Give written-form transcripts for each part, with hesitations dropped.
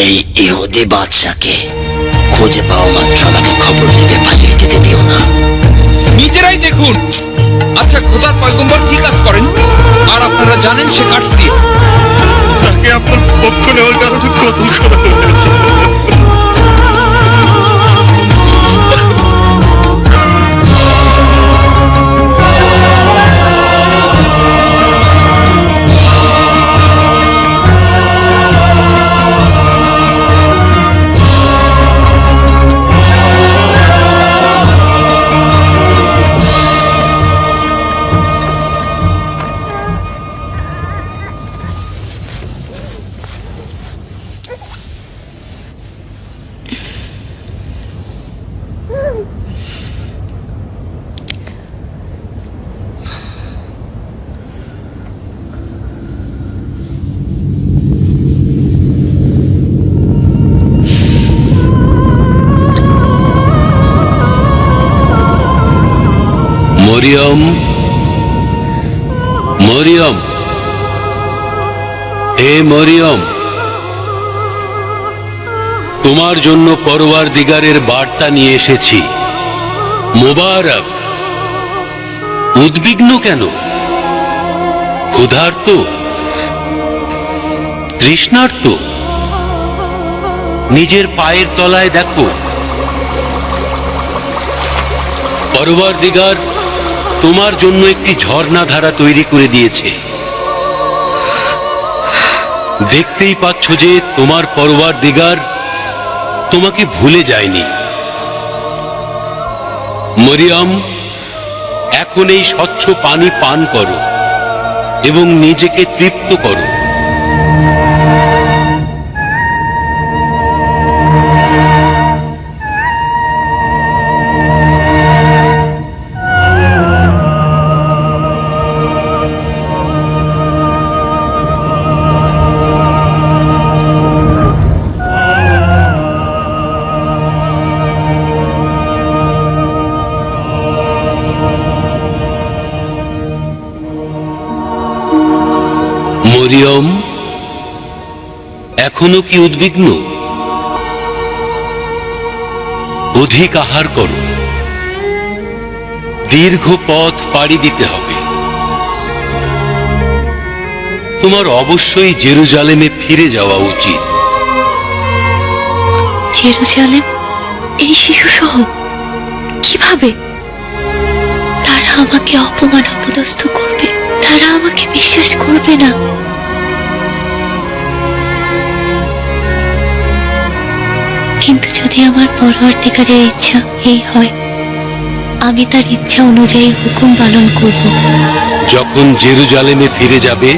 এই ইহুদি বাদশাকে খুঁজে পাওয়া মাত্র আমাকে খবর দিতে, পালিয়ে যেতে দিও না। নিজেরাই দেখুন। আচ্ছা, খোদার পয়গম্বর কি কাজ করেন আর আপনারা জানেন সে কাঠ দিয়ে? তাকে আপনার পক্ষ নেওয়ার কারণে কতল করা হয়েছে। মরিয়ম, মরিয়ম, হে মরিয়ম, তোমার জন্য পরওয়ারদিগারের বার্তা নিয়ে এসেছি। মোবারক। উদ্বিগ্ন কেন? ক্ষুধার্ত, তৃষ্ণার্ত? নিজের পায়ের তলায় দেখো। পরওয়ারদিগার তোমার জন্য একটি ঝর্ণাধারা তৈরি করে দিয়েছে। দেখতেই পাচ্ছ যে তোমার পরওয়ারদিগার তোমাকে ভুলে যায়নি। মরিয়ম, এখন এই স্বচ্ছ পানি পান করো এবং নিজেকে তৃপ্ত করো। মরিয়ম, এখনো কি উদ্বিগ্ন? অধিক আহার করো। দীর্ঘ পথ পাড়ি দিতে হবে। তোমার অবশ্যই জেরুজালেমে ফিরে যাওয়া উচিত। জেরুজালেম? এই শিশু সহ কিভাবে? তারা আমাকে অপমান অপদস্থ করবে, তারা আমাকে বিশ্বাস করবে না। কিন্তু যদি আমার পরওয়ারদিগারের ইচ্ছা এই হয়, আমি তার ইচ্ছা অনুযায়ী হুকুম পালন করব। যখন জেরুজালেমে ফিরে যাবে,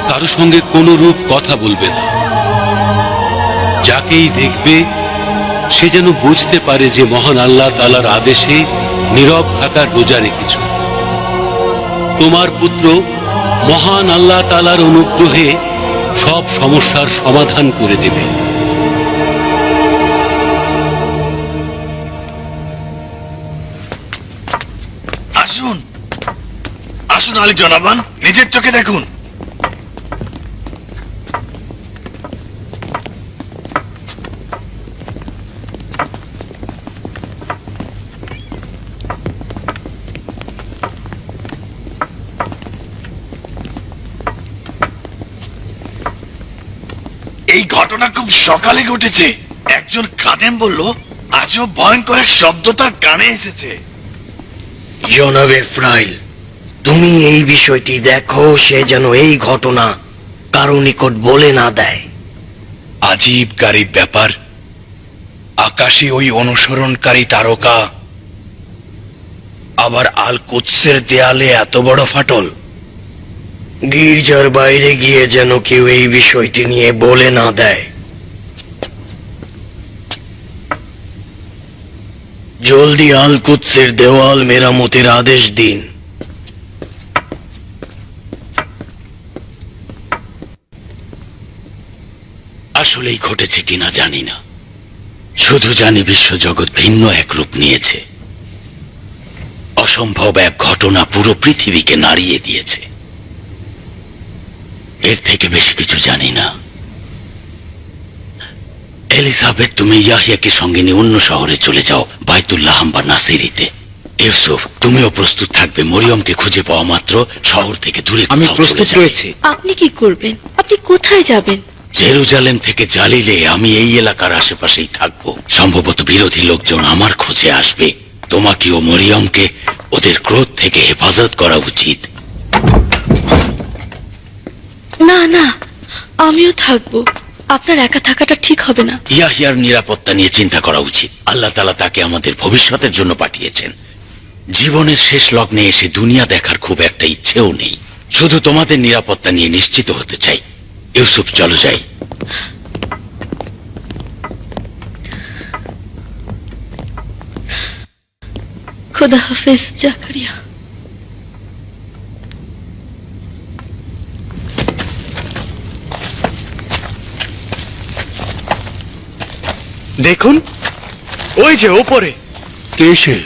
কারো সঙ্গে কোনো রূপ কথা বলবে না। যাকেই দেখবে সে যেন বুঝতে পারে যে মহান আল্লাহ তাআলার আদেশে নীরব থাকার রোজা রেখেছ। তোমার পুত্র মহান আল্লাহ তাআলার অনুগ্রহে সব সমস্যার সমাধান করে দেবে। আসুন, আসুন আলী জনাবান, নিজের চোখে দেখুন। এই ঘটনা খুব সকালে ঘটেছে। একজন খাদেম বলল আজও ভয়ঙ্কর এক শব্দ তার কানে এসেছে। জনাব ইফরাইল, তুমি এই বিষয়টি দেখো, সে যেন এই ঘটনা কারো নিকট বলে না দেয়। আজীব গারিব ব্যাপার। আকাশে ওই অনুসরণকারী তারকা, আবার আল কুদসের দেয়ালে এত বড় ফাটল। গির্জার বাইরে গিয়ে যেন কেউ এই বিষয়টি নিয়ে বলে না দেয়। জলদি আল কুদসের দেওয়াল মেরামতের আদেশ দিন। আসলেই ঘটেছে কিনা জানি না, শুধু জানি বিশ্বজগৎ ভিন্ন এক রূপ নিয়েছে। অসম্ভব এক ঘটনা পুরো পৃথিবীকে নাড়িয়ে দিয়েছে। এর থেকে বেশি কিছু জানি না। এলিজাবেথ, তুমি ইয়াহিয়াকে সঙ্গে নিয়ে অন্য শহরে চলে যাও, বাইতুল্লাহ বা নাসিরিতে। ইউসুফ, তুমিও প্রস্তুত থাকবে। মরিয়মকে খুঁজে পাওয়া মাত্র শহর থেকে দূরে আমি কোথাও প্রস্তুত চলে যাবে। রয়েছি। আপনি কি করবেন? আপনি কোথায় যাবেন? জেরুজালেম থেকে জালিলে আমি এই এলাকার আশেপাশেই থাকবো। সম্ভবত বিরোধী লোকজন আমার খোঁজে আসবে। তোমাকে ও মরিয়মকে ওদের ক্রোধ থেকে হেফাজত করা উচিত। না না, আমিও থাকবো। আপনার একা থাকাটা ঠিক হবে না। ইয়াহিয়ার নিরাপত্তা নিয়ে চিন্তা করা উচিত। আল্লাহ তাআলা তাকে আমাদের ভবিষ্যতের জন্য পাঠিয়েছেন। জীবনের শেষ লগ্নে এসে দুনিয়া দেখার খুব একটা ইচ্ছেও নেই। শুধু তোমাদের নিরাপত্তা নিয়ে নিশ্চিত হতে চাই। ইউসুফ, চলো যাই। খোদা হাফেজ জাকারিয়া। দেখুন, ওই যে ওপরে কে সে?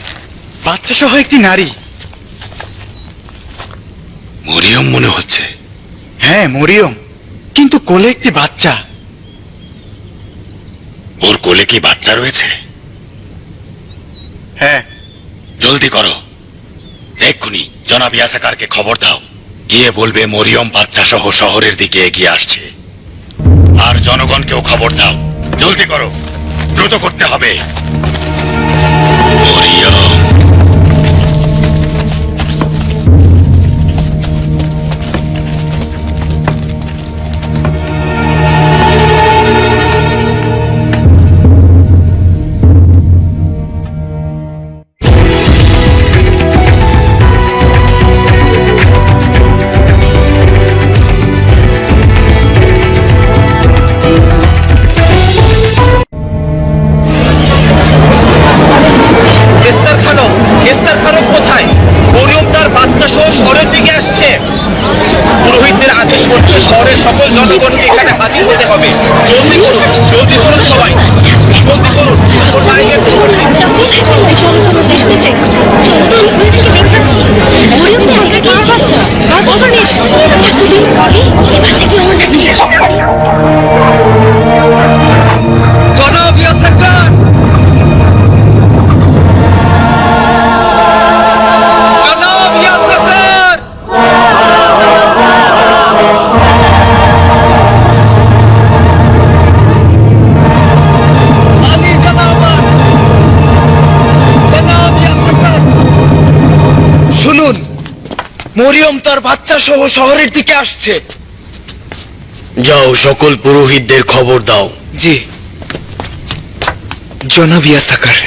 বাচ্চা সহ একটি নারী। মরিয়ম মনে হচ্ছে। হ্যাঁ, মরিয়ম, কিন্তু কোলে একটি বাচ্চা। ওর কোলে কি বাচ্চা রয়েছে? হ্যাঁ। জলদি করো, এক্ষুনি জনাব ইয়াসাকারকে খবর দাও। গিয়ে বলবে মরিয়ম বাচ্চা সহ শহরের দিকে এগিয়ে আসছে। আর জনগণকেও খবর দাও। জলদি করো, দ্রুত করতে হবে। মরিয়ম, এস্তার খানম কোথায়? মরিয়ম তার বাচ্চা সহ শহরের দিকে আসছে। পুরোহিতদের আদেশ করছে শহরের সকল জনগণকে এখানে হাজির হতে হবে। জলদি করুন, জলদি করুন সবাই, জলদি করুন। জনাব ইয়াসাকার, জনাব ইয়াসাকার। আলী জনাবাত, জনাব ইয়াসাকার। শুনুন, মরিয়ম তার বাচ্চা সহ শহরের দিকে আসছে। যাও, সকল পুরোহিতদের খবর দাও। জি জনাব ইয়াসাকার,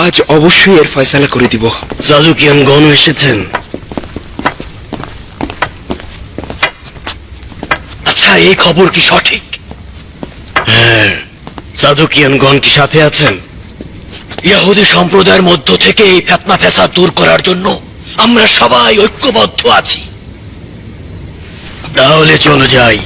আজ অবশ্যই এর ফয়সালা করে দিব। সাদুকিয়ান গণ এসেছেন। আচ্ছা, এই খবর কি সঠিক? হ্যাঁ, সাদুকিয়ান গণ কি সাথে আছেন? ইহুদি সম্প্রদায়ের মধ্য থেকে এই ফিতনা ফ্যাসাদ দূর করার জন্য আমরা সবাই ঐক্যবদ্ধ আছি। তাহলে চলো যাই।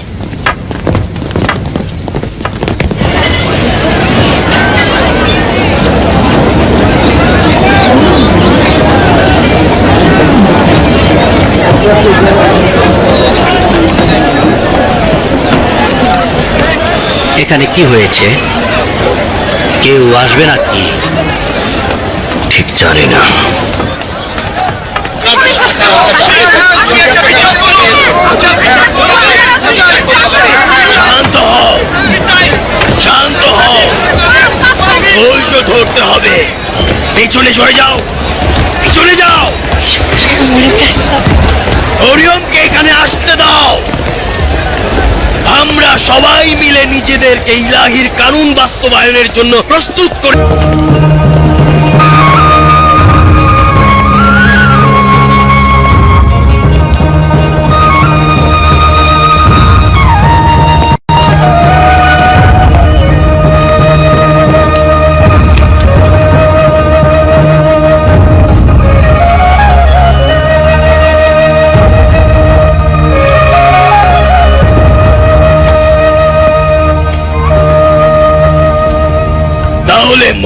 এখানে কি হয়েছে? কেউ আসবে নাকি? ঠিক জানি না। শান্ত হও, শান্ত হও। ধৈর্য ধরতে হবে। পিছনে সরে যাও, পিছনে যাও। মরিয়মকে এখানে আসতে দাও। আমরা সবাই মিলে নিজেদেরকে ইলাহির কানুন বাস্তবায়নের জন্য প্রস্তুত করি।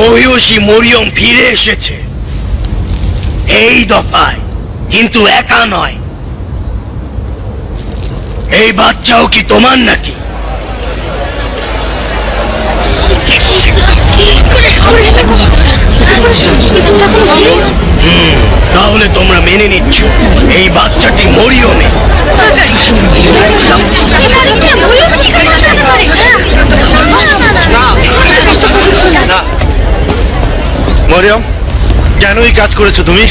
মহিষী মরিয়ম ফিরে এসেছে এই দফায়, কিন্তু একা নয়। এই বাচ্চাও কি তোমার নাকি? তাহলে তোমরা মেনে নিচ্ছ এই বাচ্চাটি মরিয়মে? না মরিয়ম, কেন এই কাজ করেছো তুমি?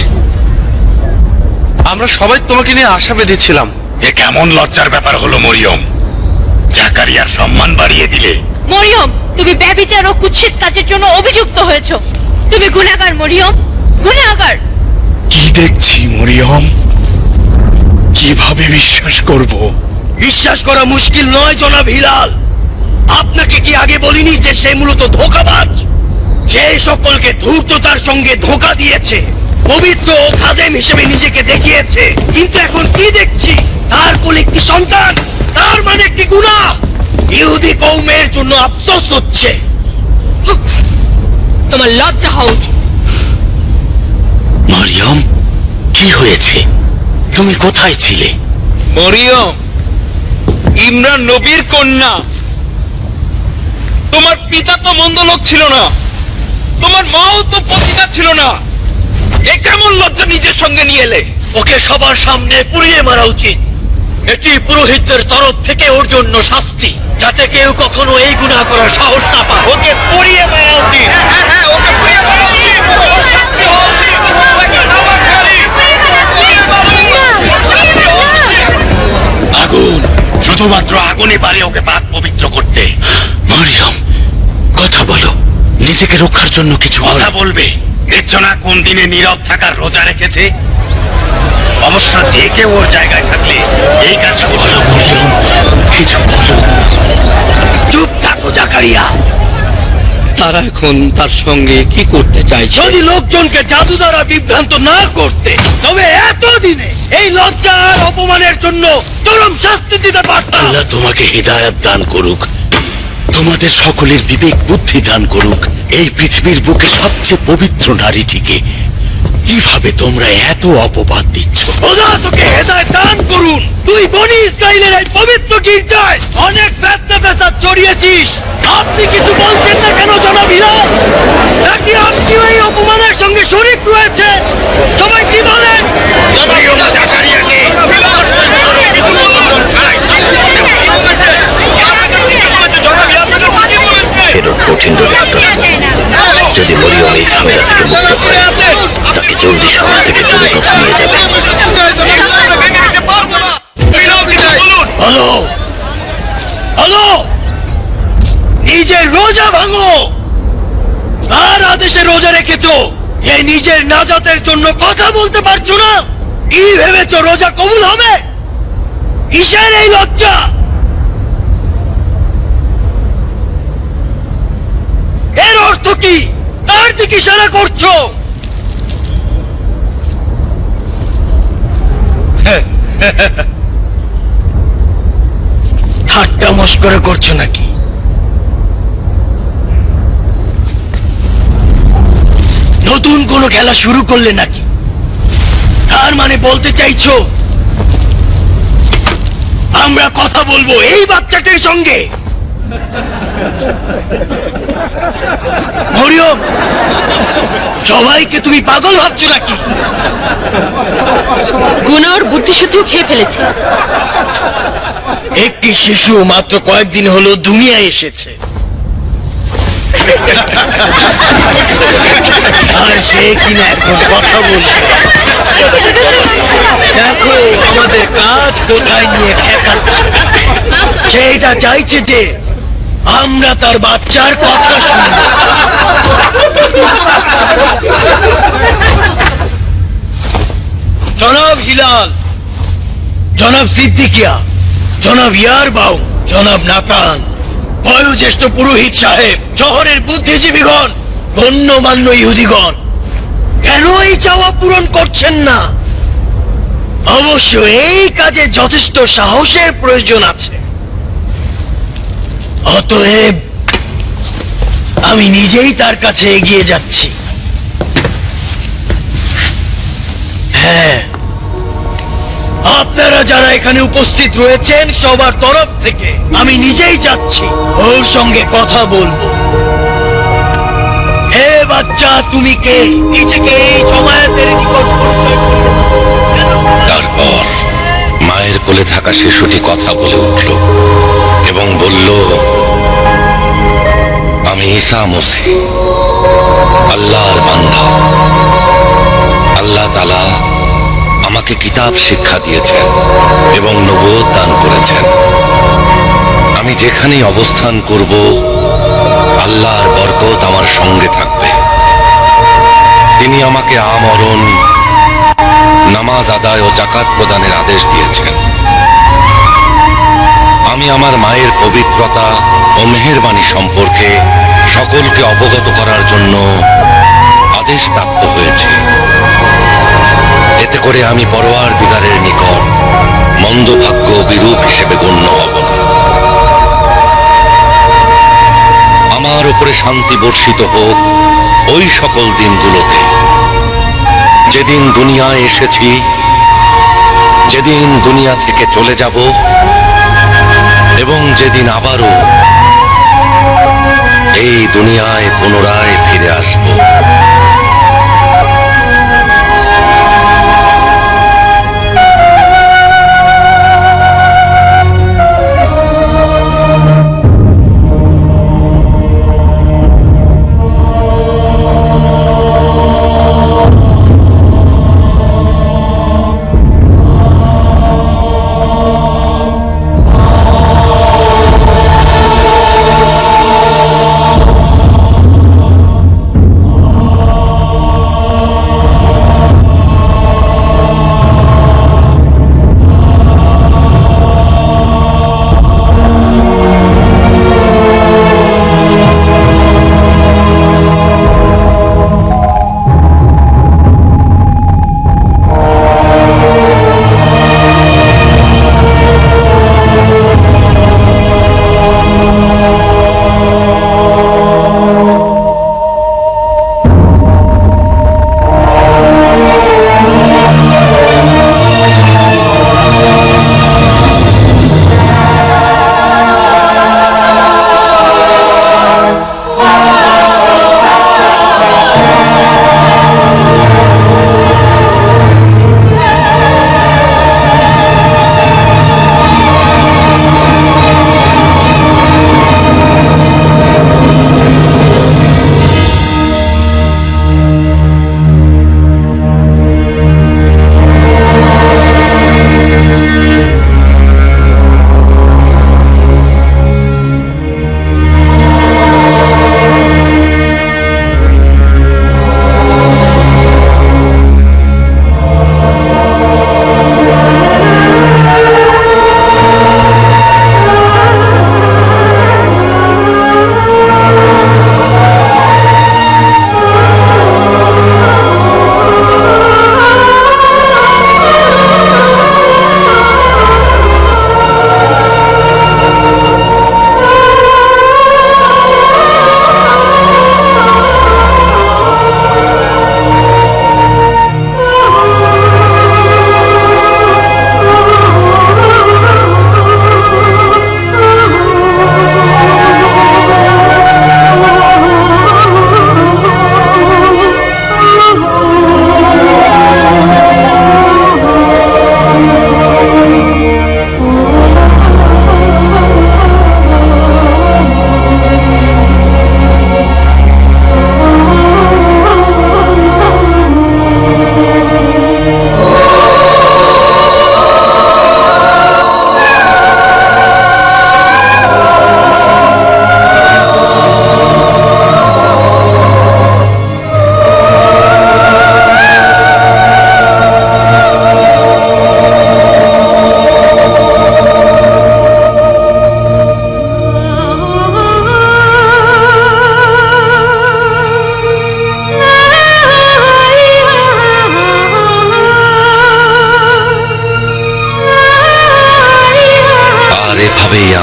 আমরা সবাই তোমাকে নিয়ে আশা বেঁধেছিলাম। এ কেমন লজ্জার ব্যাপার হলো মরিয়ম? জাকারিয়ার সম্মান বাড়িয়ে দিলে। মরিয়ম, তুমি ব্যভিচার ও কুৎসিত কাজের জন্য অভিযুক্ত হয়েছো। তুমি গুনাহগার মরিয়ম, গুনাহগার। কি দেখছি মরিয়ম? কিভাবে বিশ্বাস করব? বিশ্বাস করা মুশকিল নয় জনাব হিলাল। আপনাকে কি আগে বলিনি যে সে মূলত ধোঁকাবাজ? সে সকলকে ধূর্ততার সঙ্গে ধোঁকা দিয়েছে, পবিত্র ও খাদেম হিসেবে নিজেকে দেখিয়েছে। কিন্তু এখন কি দেখছি? তার কোলে একটি সন্তান, তার মানে একটি গুনাহ। ইহুদি কওমের জন্য আফসোস হচ্ছে। তোমার লজ্জা হওয়া উচিত। মরিয়ম, কি হয়েছে? তুমি কোথায় ছিলে? মরিয়ম ইমরান নবীর কন্যা। তোমার পিতা তো মন্দ লোক ছিল না, তোমার মাও তো পতিতা ছিল না। এ কেমন লজ্জা নিজের সঙ্গে নিয়ে এলে? ওকে সবার সামনে পুড়িয়ে মারা উচিত। এটি পুরোহিতদের তরফ থেকে ওর জন্য শাস্তি, যাতে কেউ কখনো এই গুনাহ করার সাহস না পায়। ওকে পুড়িয়ে মারা উচিত। হ্যাঁ, ওকে পুড়িয়ে মারা উচিত। ওর শাস্তি হওয়া উচিত। ওকে নামাকারী, পুড়িয়ে মারো। ওর শাস্তি হওয়া উচিত। আগুন, শুধুমাত্র আগুনই পারে ওকে পাক পবিত্র করতে। মরিয়ম, কথা বলো। নিজেকে রক্ষার জন্য কিছু কথা বলবে। দেখছো না কোন দিনে নীরব থাকার রোজা রেখেছে? অবশ্য যে কেউ ওর জায়গায় থাকলে এই কাজ বলো। মরিয়ম, কিছু বলো। চুপ থাকো জাকারিয়া। তারা এখন তার সঙ্গে কি করতে চাইছে? যদি লোকজনকে জাদু দ্বারা বিভ্রান্ত না করতে, তবে এতদিনে এই লজ্জা আর অপমানের জন্য চরম শাস্তি দিতে পারতাম। আল্লাহ তোমাকে হিদায়াত দান করুক, তোমাদের সকলের বিবেক বুদ্ধি দান করুক। এই পৃথিবীর বুকে সবচেয়ে পবিত্র নারীটিকে কিভাবে তোমরা এত অপবাদ দিচ্ছ? খোদা তোকে হেদায়েত দান করুন। তুই বনি ইসরাইলের এই পবিত্র গির্জায় অনেক ফেতনা ফেসাদ জড়িয়েছিস। আপনি কিছু বলছেন না কেন জনাব হিলাল? নাকি আপনিও এই অপমানের সঙ্গে শরীক রয়েছে? সবাই কি বলেন? জাকারিয়াকে এর কঠিন যদি মরিয়ম এই ঝামেলা থেকে মুক্ত হয়, তাকে জলদি শহর থেকে দূরে কোথাও নিয়ে যাবে। হ্যালো হ্যালো, নিজের রোজা ভাঙো। তার আদেশে রোজা রেখেছো, এই নিজের নাজাতের জন্য কথা বলতে পারছো না? কি ভেবেছো রোজা কবুল হবে? কিসের এই লজ্জা? এর অর্থ কি? তার দিকে ইশারা করছো? ঠাট্টা মস্করা করছো নাকি? নতুন কোনো খেলা শুরু করলে নাকি? তার মানে বলতে চাইছো আমরা কথা বলবো এই বাচ্চাটির সঙ্গে? মরিয়ম, সবাইকে তুমি পাগল ভাবছো নাকি? গুনাহর বুদ্ধিশুদ্ধিও খেয়ে ফেলেছে। একটি শিশু মাত্র কয়েকদিন হলো দুনিয়ায় এসেছে, আর সে কিনা এখন কথা বলছে। দেখো আমাদের কাজ কোথায় নিয়ে ঠেকাচ্ছে। সে এটা চাইছে যে আমরা তার বাচ্চার কথা শুনব। জনাব হিলাল, জনাব সিদ্দিকিয়া, জনাব ইয়ারবাউ, জনাব নাতান, বয়োজ্যেষ্ঠ পুরোহিত সাহেব, শহরের বুদ্ধিজীবীগণ, গণ্যমান্য ইহুদিগণ, কেন এই চাওয়া পূরণ করছেন না? অবশ্য এই কাজে যথেষ্ট সাহসের প্রয়োজন আছে। অতএব আমি নিজেই তার কাছে এগিয়ে যাচ্ছি। হ্যাঁ, আপনারা যারা এখানে উপস্থিত রয়েছেন সবার তরফ থেকে আমি নিজেই যাচ্ছি ওর সঙ্গে কথা বলবো। হে বাচ্চা, তুমি কে? নিজেকে এই জমায়েতের নিকট পরিচয় করো। তারপর মায়ের কোলে থাকা শিশুটি কথা বলে উঠল এবং বলল, আমি ঈসা মসীহ, আল্লাহর বান্দা। আল্লাহ তাআলা আমাকে কিতাব শিক্ষা দিয়েছেন এবং নবুয়ত দান করেছেন। আমি যেখানেই অবস্থান করব আল্লাহর বরকত আমার সঙ্গে থাকবে। তিনি আমাকে আমরণ, নামাজ আদায় ও যাকাত প্রদানের আদেশ দিয়েছেন। আমি আমার মায়ের পবিত্রতা ও মেহেরবানি সম্পর্কে সকলকে অবগত করার জন্য আদেশ প্রাপ্ত হয়েছে। এতে করে আমি পরওয়ারদিগারের নিকট মন্দভাগ্য বিরূপ হিসেবে গণ্য হব না। আমার উপরে শান্তি বর্ষিত হোক ওই সকল দিনগুলোতে যেদিন দুনিয়ায় এসেছি, যেদিন দুনিয়া থেকে চলে যাব এবং যেদিন আবারও এই দুনিয়ায় পুনরায় ফিরে আসব।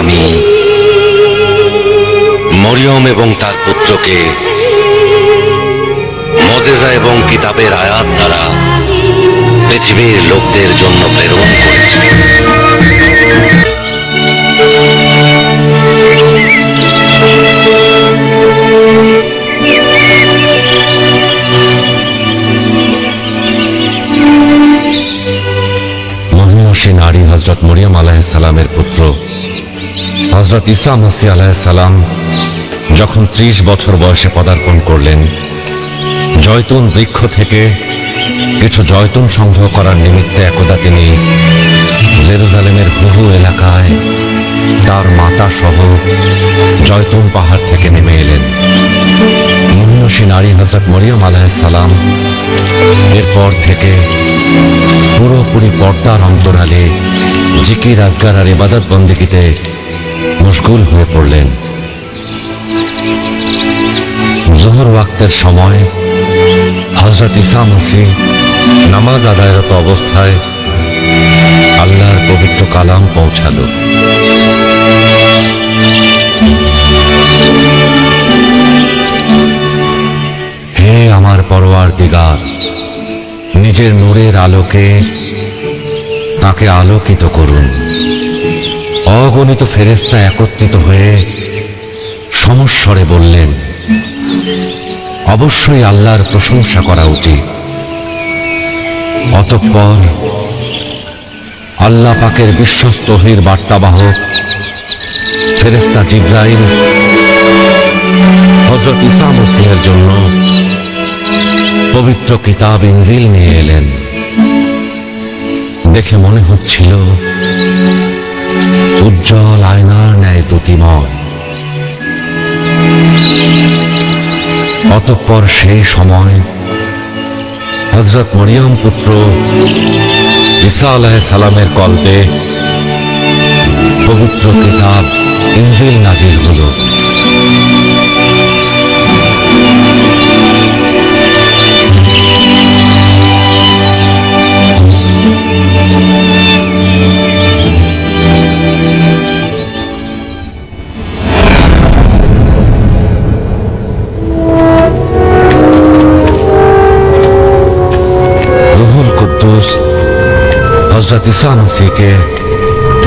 আমি মরিয়ম এবং তার পুত্রকে মুজিজা এবং কিতাবের আয়াত দ্বারা পৃথিবীর লোকদের জন্য প্রেরণ করেছে। মহিষী নারী হজরত মরিয়ম আলাইহিসসালামের পুত্র হজরত ঈসা মসীহ আলাইহিসসালাম যখন 30 বছর বয়সে পদার্পণ করলেন, জয়তুন বৃক্ষ থেকে কিছু জয়তুন সংগ্রহ করার নিমিত্তে একদা তিনি জেরুজালেমের হুহু এলাকায় তার মাতা সহ জয়তুন পাহাড় থেকে নেমে এলেন। মহিষী নারী হজরত মরিয়ম আলাইহিসসালাম এরপর থেকে পুরোপুরি পর্দার অন্তরালে জিকির আজগার আর ইবাদত বন্দেগীতে মশগুল হয়ে পড়লেন। জোহর ওয়াক্তের সময় হযরত ঈসা মসীহ নামাজ আদায়রত অবস্থায় আল্লাহর পবিত্র কালাম পৌঁছালো। হে আমার পরওয়ারদিগার, নিজের নূরের আলোকে তাকে আলোকিত করুন। অগণিত ফেরেশতা একত্রিত হয়ে সমস্বরে বললেন, অবশ্যই আল্লাহর প্রশংসা করা উচিত। অতঃপর আল্লাহ পাকের বিশ্বস্ত ওহীর বার্তাবাহক ফেরেশতা জিবরাইল হযরত ঈসা মসীহের জন্য পবিত্র কিতাব ইনজিল নিয়ে এলেন। দেখে মনে হচ্ছিল উজ্জ্বল আয়নার ন্যায় দ্যুতিময়। অতঃপর সেই সময় হযরত মরিয়ম পুত্র ঈসা আলাইহিসসালামের কল্পে পবিত্র কিতাব ইনজিল নাজিল হলো। হযরত ঈসা মসীহকে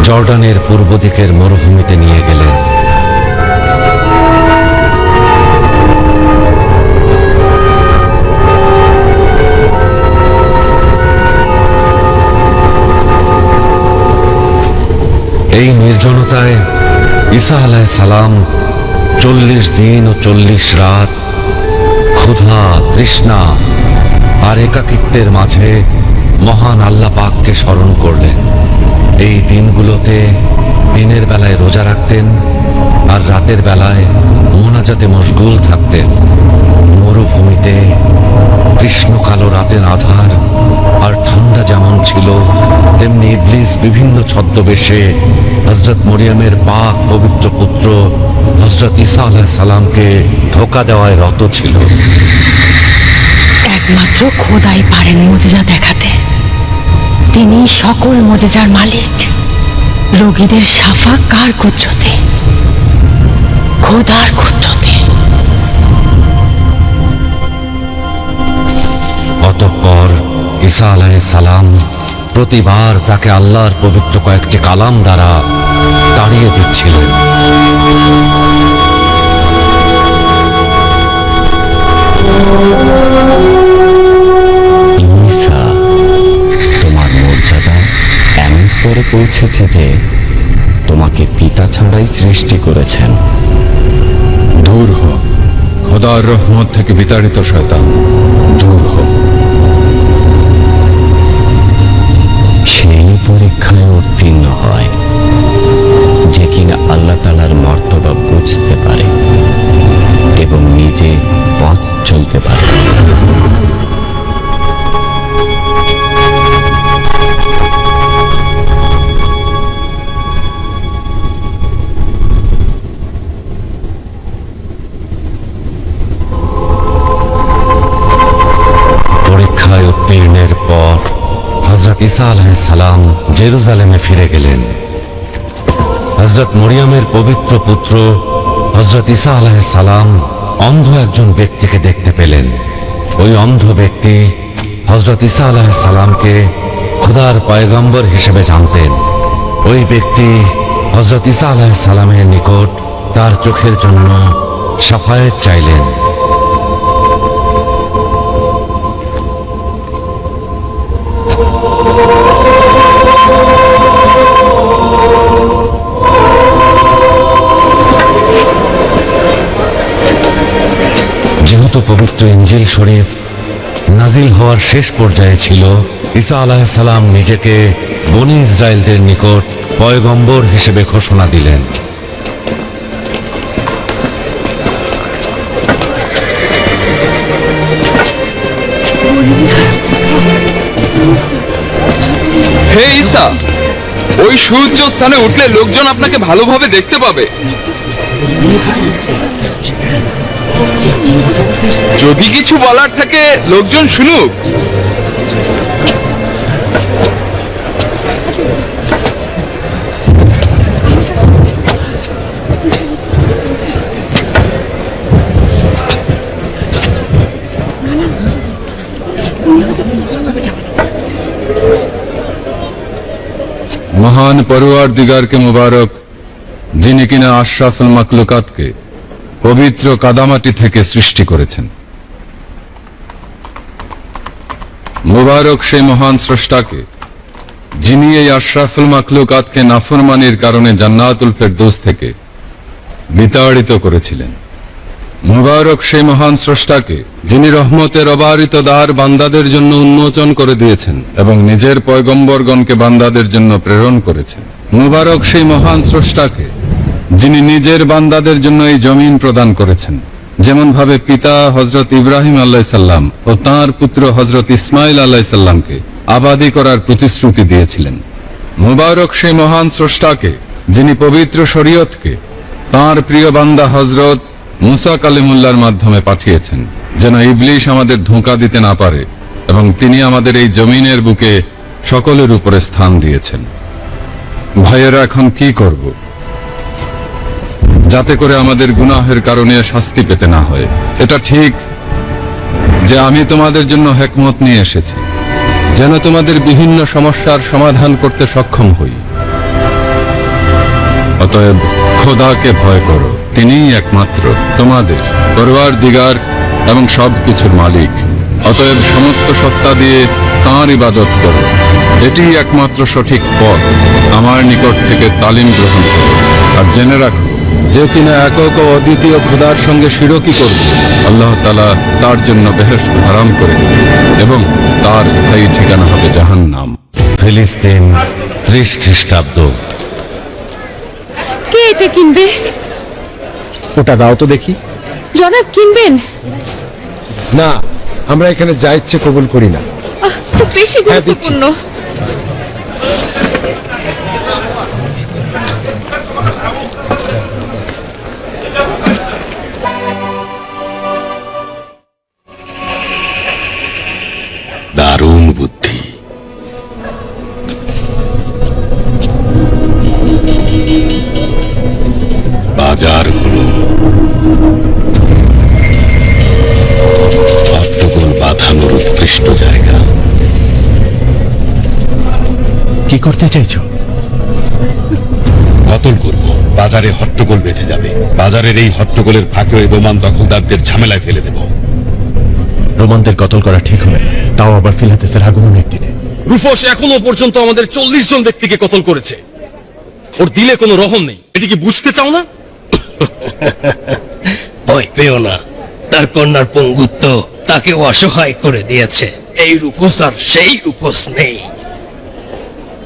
জর্ডানের পূর্ব দিকের মরুভূমিতে নিয়ে গেলেন। এই নির্জনতায় ঈসা আলাইহিসসালাম 40 দিন ও 40 রাত ক্ষুধা, তৃষ্ণা আর একাকিত্বের মাঝে মহান আল্লাহ পাককে স্মরণ করলেন। এই দিনগুলোতে দিনের বেলায় রোজা রাখতেন আর রাতের বেলায় মোনাজাতে মশগুল থাকতেন। মরুভূমিতে কৃষ্ণ কালো রাতের আধার আর ঠান্ডা যেমন ছিল, তেমনি ইবলিস বিভিন্ন ছদ্মবেশে হযরত মরিয়মের পাক পবিত্র পুত্র হযরত ঈসা আলাইহিস সালামকে ধোঁকা দেওয়ায় রত ছিল। একমাত্র খোদাই পারেন মুজিজা দেখাতে। তিনি সকল মুজিজার মালিক। রোগীদের শাফা কার কুদরতে? খোদার কুদরতে। অতঃপর ঈসা আলাইহিস সালাম প্রতিবার তাকে আল্লাহর পবিত্র কয়েকটি কালাম দ্বারা তাড়িয়ে দিচ্ছিলেন। ঈসা, তোমার মর্যাদা এমন স্তরে পৌঁছেছে যে তোমাকে পিতা ছাড়াই সৃষ্টি করেছেন। দূর হ, খোদার রহমত থেকে বিতাড়িত শয়তান, দূর হ। সেই পরীক্ষায় উত্তীর্ণ হয় যে কিনা আল্লাহ তাআলার মর্তবা বুঝতে পারে এবং নিজে পথ চলতে পারে। পরীক্ষায় উত্তীর্ণের পর হযরত ঈসা আলাইহিস সালাম জেরুজালেমে ফিরে গেলেন। হযরত মরিয়মের পবিত্র পুত্র হযরত ঈসা আলাইহিস সালাম অন্ধ একজন ব্যক্তিকে দেখতে পেলেন। ওই অন্ধ ব্যক্তি হযরত ঈসা আলাইহিস সালামকে খোদার পয়গম্বর হিসেবে জানতেন, ওই ব্যক্তি হযরত ঈসা আলাইহিস সালামের নিকট তার চোখের জন্য শাফায়াত চাইলেন। যেহেতু পবিত্র ইনজিল শরীফ নাজিল হওয়ার শেষ পর্যায়ে ছিল, ঈসা আলাইহিস সালাম নিজেকে বনি ইসরায়েলদের নিকট পয়গম্বর হিসেবে ঘোষণা দিলেন। হে ঈসা, ওই সুউচ্চ স্থানে উঠলে লোকজন আপনাকে ভালোভাবে দেখতে পাবে। যদি কিছু বলার থাকে লোকজন শুনুক। মহান পরওয়ারদিগারকে মুবারক, যিনি কিনা আশরাফুল মাখলুকাতকে পবিত্র কাদামাটি থেকে সৃষ্টি করেছেন। মুবারক সেই মহান স্রষ্টাকে, যিনি এই আশরাফুল মাখলুকাতকে নাফরমানির কারণে জান্নাতুল ফেরদৌস থেকে বিতাড়িত করেছিলেন। মুবারক সেই মহান স্রষ্টাকে, যিনি রহমতের অবারিত দ্বার বান্দাদের জন্য উন্মোচন করে দিয়েছেন এবং নিজের পয়গম্বরগণকে বান্দাদের জন্য প্রেরণ করেছেন। মুবারক সেই মহান স্রষ্টাকে, যিনি নিজের বান্দাদের জন্য এই জমিন প্রদান করেছেন, যেমন ভাবে পিতা হযরত ইব্রাহিম আলাইহিস সালাম ও তাঁর পুত্র হযরত ইসমাইল আলাইহিস সালামকে আবাদি করার প্রতিশ্রুতি দিয়েছিলেন। মুবারক সেই মহান স্রষ্টাকে, যিনি পবিত্র শরীয়তকে তাঁর প্রিয় বান্দা হযরত মুসা কালিমুল্লাহর মাধ্যমে পাঠিয়েছেন, যেন ইবলিশ আমাদের ধোঁকা দিতে না পারে, এবং তিনি আমাদের এই জমিনের বুকে সকলের উপরে স্থান দিয়েছেন। ভাইয়েরা, এখন কি করব যাতে করে আমাদের গুনাহের কারণে শাস্তি পেতে না হয়? এটা ঠিক যে আমি তোমাদের জন্য হিকমত নিয়ে এসেছি, যেন তোমাদের বিভিন্ন সমস্যার সমাধান করতে সক্ষম হই। অতএব খোদাকে ভয় করো, তিনিই একমাত্র তোমাদের পরওয়ারদিগার এবং সবকিছুর মালিক। অতএব সমস্ত সত্তা দিয়ে তাঁর ইবাদত করো, এটি একমাত্র সঠিক পথ। আমার নিকট থেকে তালিম গ্রহণ করো, আর জেনে রাখো যে কিনা একক ও অদ্বিতীয় খোদার সঙ্গে শিরকি করবে, আল্লাহ তাআলা তার জন্য বেহেশত হারাম করে দেবেন এবং তার স্থায়ী ঠিকানা হবে জাহান্নাম। ফিলিস্তিন 30 খ্রিস্টাব্দ। কে এটা কিনবে? ওটা দাও তো দেখি। জনাব, কিনবেন? না, আমরা এখানে যা ইচ্ছে কবুল করি না। তো বেশি গুরুত্বপূর্ণ। দারুণ বুদ্ধি। বাজার হলো হট্টগোল বাঁধানোর উৎকৃষ্ট জায়গা। কি করতে চাইছো? কতল করব। বাজারে হট্টগোল বেঁধে যাবে। বাজারের এই হট্টগোলের ফাঁকে ওই রোমান দখলদারদের ঝামেলায় ফেলে দেব। রোমানদের কতল করা ঠিক হবে, তাও আবার ফিলাতেসের আগমনের দিনে। রুফোস এখনো পর্যন্ত আমাদের 40 জন ব্যক্তিকে কতল করেছে। ওর দিলে কোনো রহম নেই, এটি কি বুঝতে চাও না? ভয় পেও না, তার কন্যার পঙ্গুত্ব তাকে অসহায় করে দিয়েছে। এই রূপস আর সেই রূপস নেই।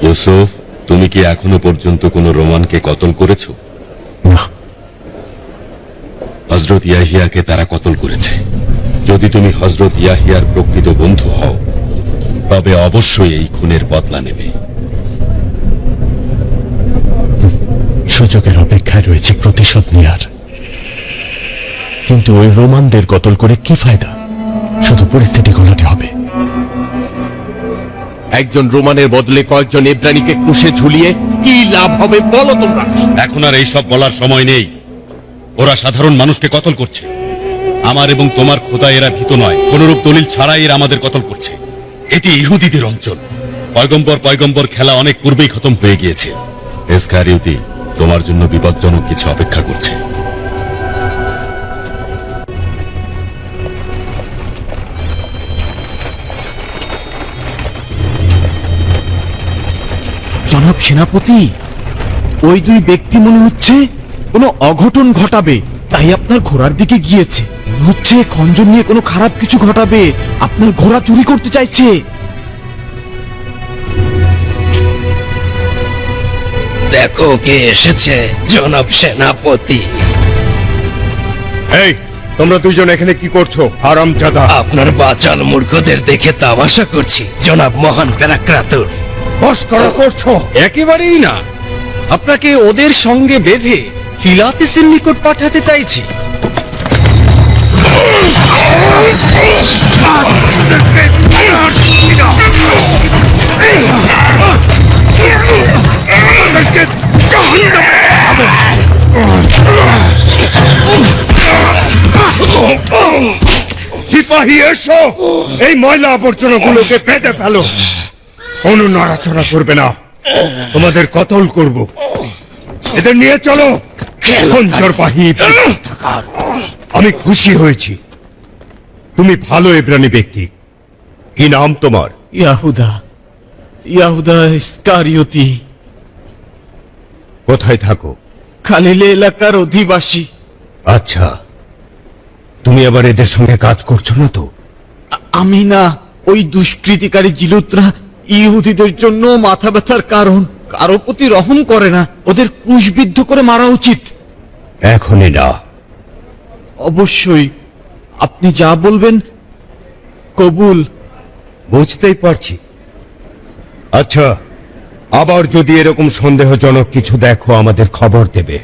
ইউসুফ, তুমি কি এখনো পর্যন্ত কোনো রোমানকে কতল করেছো? না। হযরত ইয়াহিয়াকে তারা কতল করেছে। যদি তুমি হযরত ইয়াহিয়ার প্রকৃত বন্ধু হও, তবে অবশ্যই এই খুনের বদলা নেবে। সুযোগের অপেক্ষায় রয়েছে প্রতিশোধ নেয়ার। কিন্তু ওই রোমানদের কতল করে কি ফায়দা? শুধু পরিস্থিতি ঘোলাটে হবে। একজন রোমানের বদলে কয়েকজন ইব্রানিকে ক্রুশে ঝুলিয়ে কি লাভ হবে বলো তোমরা? এখন আর এইসব বলার সময় নেই। ওরা সাধারণ মানুষকে কতল করছে। আমার এবং তোমার খোদা এরা ভীত নয়। কোনরূপ দলিল ছাড়াই এরা আমাদের কতল করছে। এটি ইহুদিদের অঞ্চল। পয়গম্বর খেলা অনেক পূর্বেই খতম হয়ে গিয়েছে। ইসকারিয়তি, তোমার জন্য বিপজ্জনক কিছু অপেক্ষা করছে। জনাব সেনাপতি, ওই দুই ব্যক্তি মনে হচ্ছে কোনো অঘটন ঘটাবে, তাই আপনার ঘোড়ার দিকে গিয়েছে। মনে হচ্ছে খঞ্জন নিয়ে কোনো খারাপ কিছু ঘটাবে, আপনার ঘোড়া চুরি করতে চাইছে। দেখো কে এসেছে, জনাব সেনাপতি। এই, তোমরা দুইজন এখানে কি করছো হারামজাদা? আপনার বাচাল মূর্খদের দেখে তামাশা করছি, জনাব মহান প্যারাক্রাতুর। মস্করা করছো? একেবারেই না, আপনাকে ওদের সঙ্গে বেঁধে ফিলাতেসের নিকট পাঠাতে চাইছি। সিপাহী এসো, এই ময়লা আবর্জনা গুলোকে পেতে ফেলো। কোনো নড়াচড়া করবে না, তোমাদের কতল করব। এদের নিয়ে চলো। খঞ্জরবাহী থাকার আমি খুশি হয়েছি। তুমি ভালো ইব্রানি ব্যক্তি। কি নাম তোমার? ইয়াহুদা ইসকারিয়তি। কোথায় থাকো? খালিলে এলাকার অধিবাসী। আচ্ছা, তুমি আবার এদের সঙ্গে কাজ করছো না তো? আমি না, ওই দুষ্কৃতিকারী জিলুতরা ইহুদিদের জন্য মাথা ব্যথার কারণ। কারো প্রতি রহম করে না, ওদের ক্রুশবিদ্ধ করে মারা উচিত। এখনই না। অবশ্যই, আপনি যা বলবেন কবুল। বুঝতেই পারছি। আচ্ছা, আবার যদি এরকম সন্দেহজনক কিছু দেখো আমাদের খবর দেবে।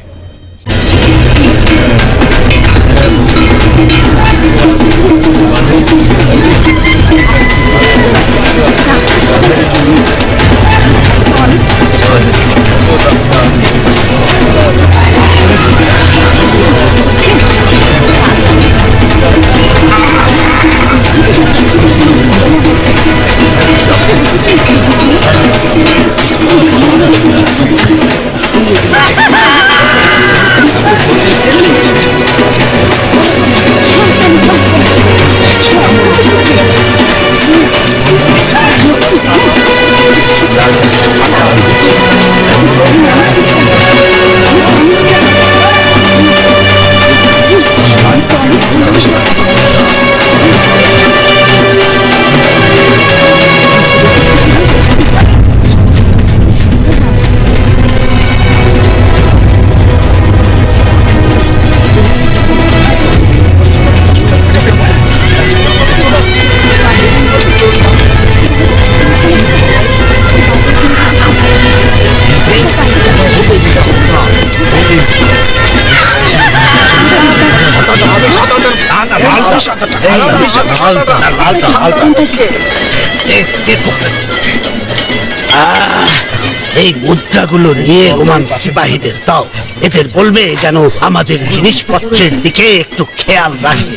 এই মুদ্রাগুলো নিয়ে রোমান সিপাহীদের দাও। এদের বলবে যেন আমাদের জিনিসপত্রের দিকে একটু খেয়াল রাখে।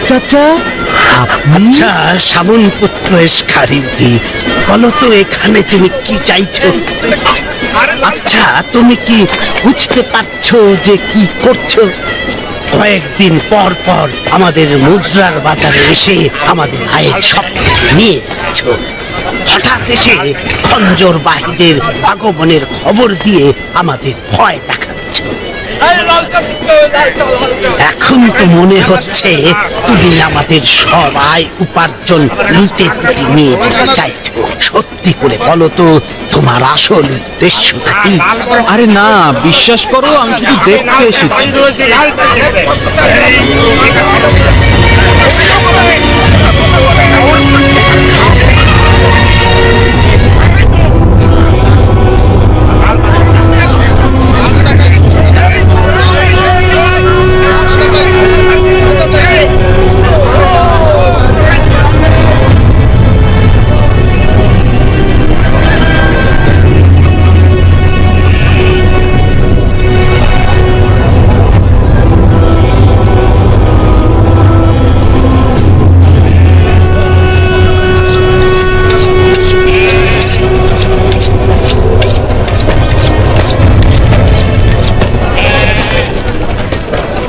চাচা, আচ্ছা সামন পুত্র ইসকারিয়তি, বলো তো এখানে তুমি কি চাইছো? আচ্ছা, তুমি কি বুঝতে পারছো যে কি করছো? কয়েকদিন পর পর আমাদের মুদ্রার বাজারে এসে আমাদের আয়ের সব নিয়ে যাচ্ছ। হঠাৎ এসে খঞ্জরবাহীদের আগমনের খবর দিয়ে আমাদের ভয় দেখাচ্ছ। এখন তো মনে হচ্ছে তুমি আমাদের সব আয় উপার্জন লুটে পুটে নিয়ে যেতে চাইছো। সত্যি করে বলো তো তোমার আসল উদ্দেশ্যটা কি? আরে না, বিশ্বাস করো, আমি শুধু দেখতে এসেছি।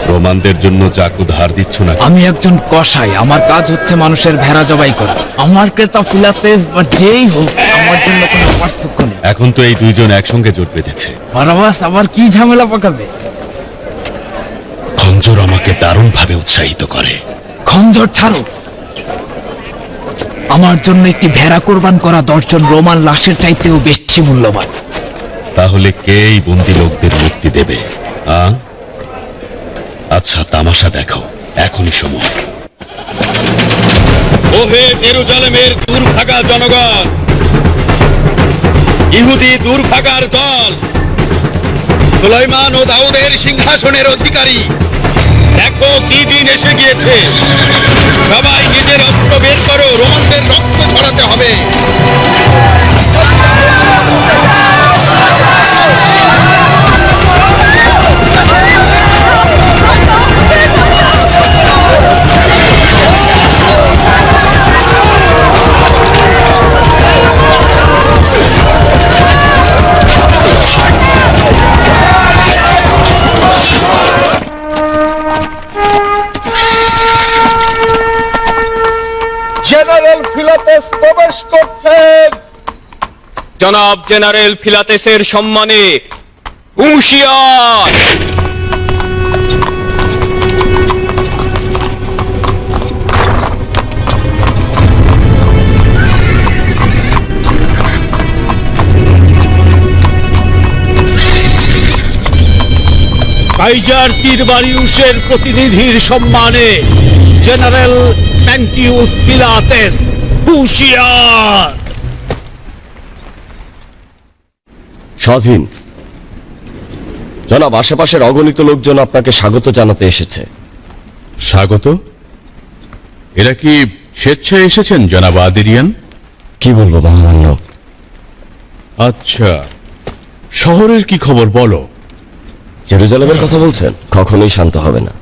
রোমানদের জন্য চাকু ধার দিচ্ছ না? আমি একজন কসাই, আমার কাজ হচ্ছে মানুষের ভেড়া জবাই করা। আমার ক্রেতা ফিলাতেস বা যেই হোক, আমার জন্য কোনো পার্থক্য নেই। এখন তো এই দুইজন একসঙ্গে জোট বেঁধেছে। বারাবাস আবার কি ঝামেলা পাকাবে? খঞ্জর আমাকে দারুণ ভাবে উৎসাহিত করে। খঞ্জর ছাড়ো, আমার জন্য একটি ভেড়া কোরবান করা 10 জন রোমান লাশের চাইতেও বেশি মূল্যবান। তাহলে কে এই বন্দী লোকদের মুক্তি দেবে? আচ্ছা, তামাশা দেখো, এখনই সময়। ওহে জেরুজালেমের দুর্ভাগা জনগণ, ইহুদি দুর্ভাগার দল, সুলাইমান ও দাউদের সিংহাসনের অধিকারী, দেখো কি দিন এসে গিয়েছে। সবাই নিজের অস্ত্র বের করো, রোমানদের রক্ত ঝরাতে হবে। জেনারেল ফিলাতেস প্রবেশ করছেন। জনাব জেনারেল ফিলাতেসের সম্মানে হুঁশিয়ার! কাইজার তিরবারিউসের প্রতিনিধির সম্মানে জেনারেল প্যান্টিউস ফিলাতেস, হুঁশিয়ার! স্বাধীন জনাব, আশেপাশের অগণিত লোকজন আপনাকে স্বাগত জানাতে এসেছে। স্বাগত? এরা কি স্বেচ্ছায় এসেছেন জনাব আদিরিয়ান? কি বলবো মহামান্য। আচ্ছা, শহরের কি খবর বলো? জেরুজালেমের কথা বলছেন? কখনোই শান্ত হবে না,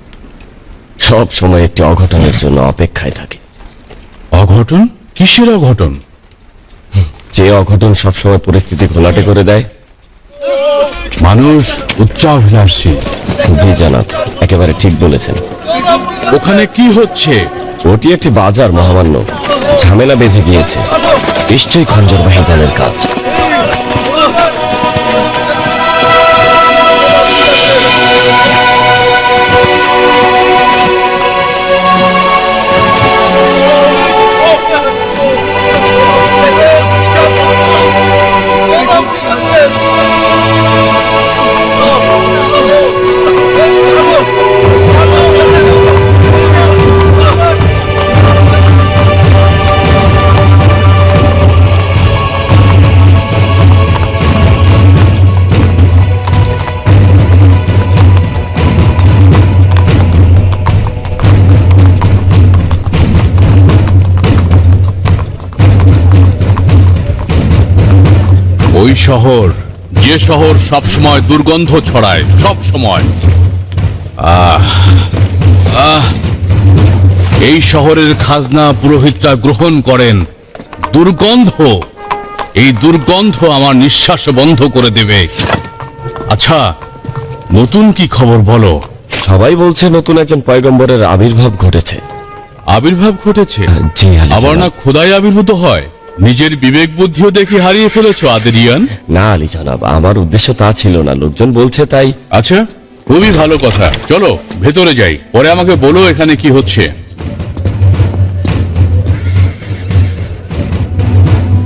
সব সময় একটি অঘটনের জন্য অপেক্ষায় থাকে। অঘটন? কিসের অঘটন? যে অঘটন সবসময় পরিস্থিতি ঘোলাটে করে দেয়। মানুষ উচ্চাভিলাষী। জি জনাব, একেবারে ঠিক বলেছেন। ওখানে কি হচ্ছে? ওটি একটি বাজার মহামান্য, ঝামেলা বেঁধে গিয়েছে। নিশ্চয়ই খঞ্জরবাহী দলের কাজ। ওই শহর, যে শহর সবসময় দুর্গন্ধ ছড়ায়, সব সময়। এই শহরের খাজনা পুরোহিতরা গ্রহণ করেন। দুর্গন্ধ, এই দুর্গন্ধ আমার নিঃশ্বাস বন্ধ করে দেবে। আচ্ছা, নতুন কি খবর বলো? সবাই বলছে নতুন একজন পয়গম্বরের আবির্ভাব ঘটেছে। আবির্ভাব ঘটেছে? জি। আবার না খোদাই আবির্ভূত হয়? নিজের বিবেক বুদ্ধিও দেখি হারিয়ে ফেলেছো আদিরিয়ান। না আলী জনাব, আমার উদ্দেশ্য তা ছিল না, লোকজন বলছে তাই। আচ্ছা, খুবই ভালো কথা। চলো ভেতরে যাই, পরে আমাকে বলো এখানে কি হচ্ছে।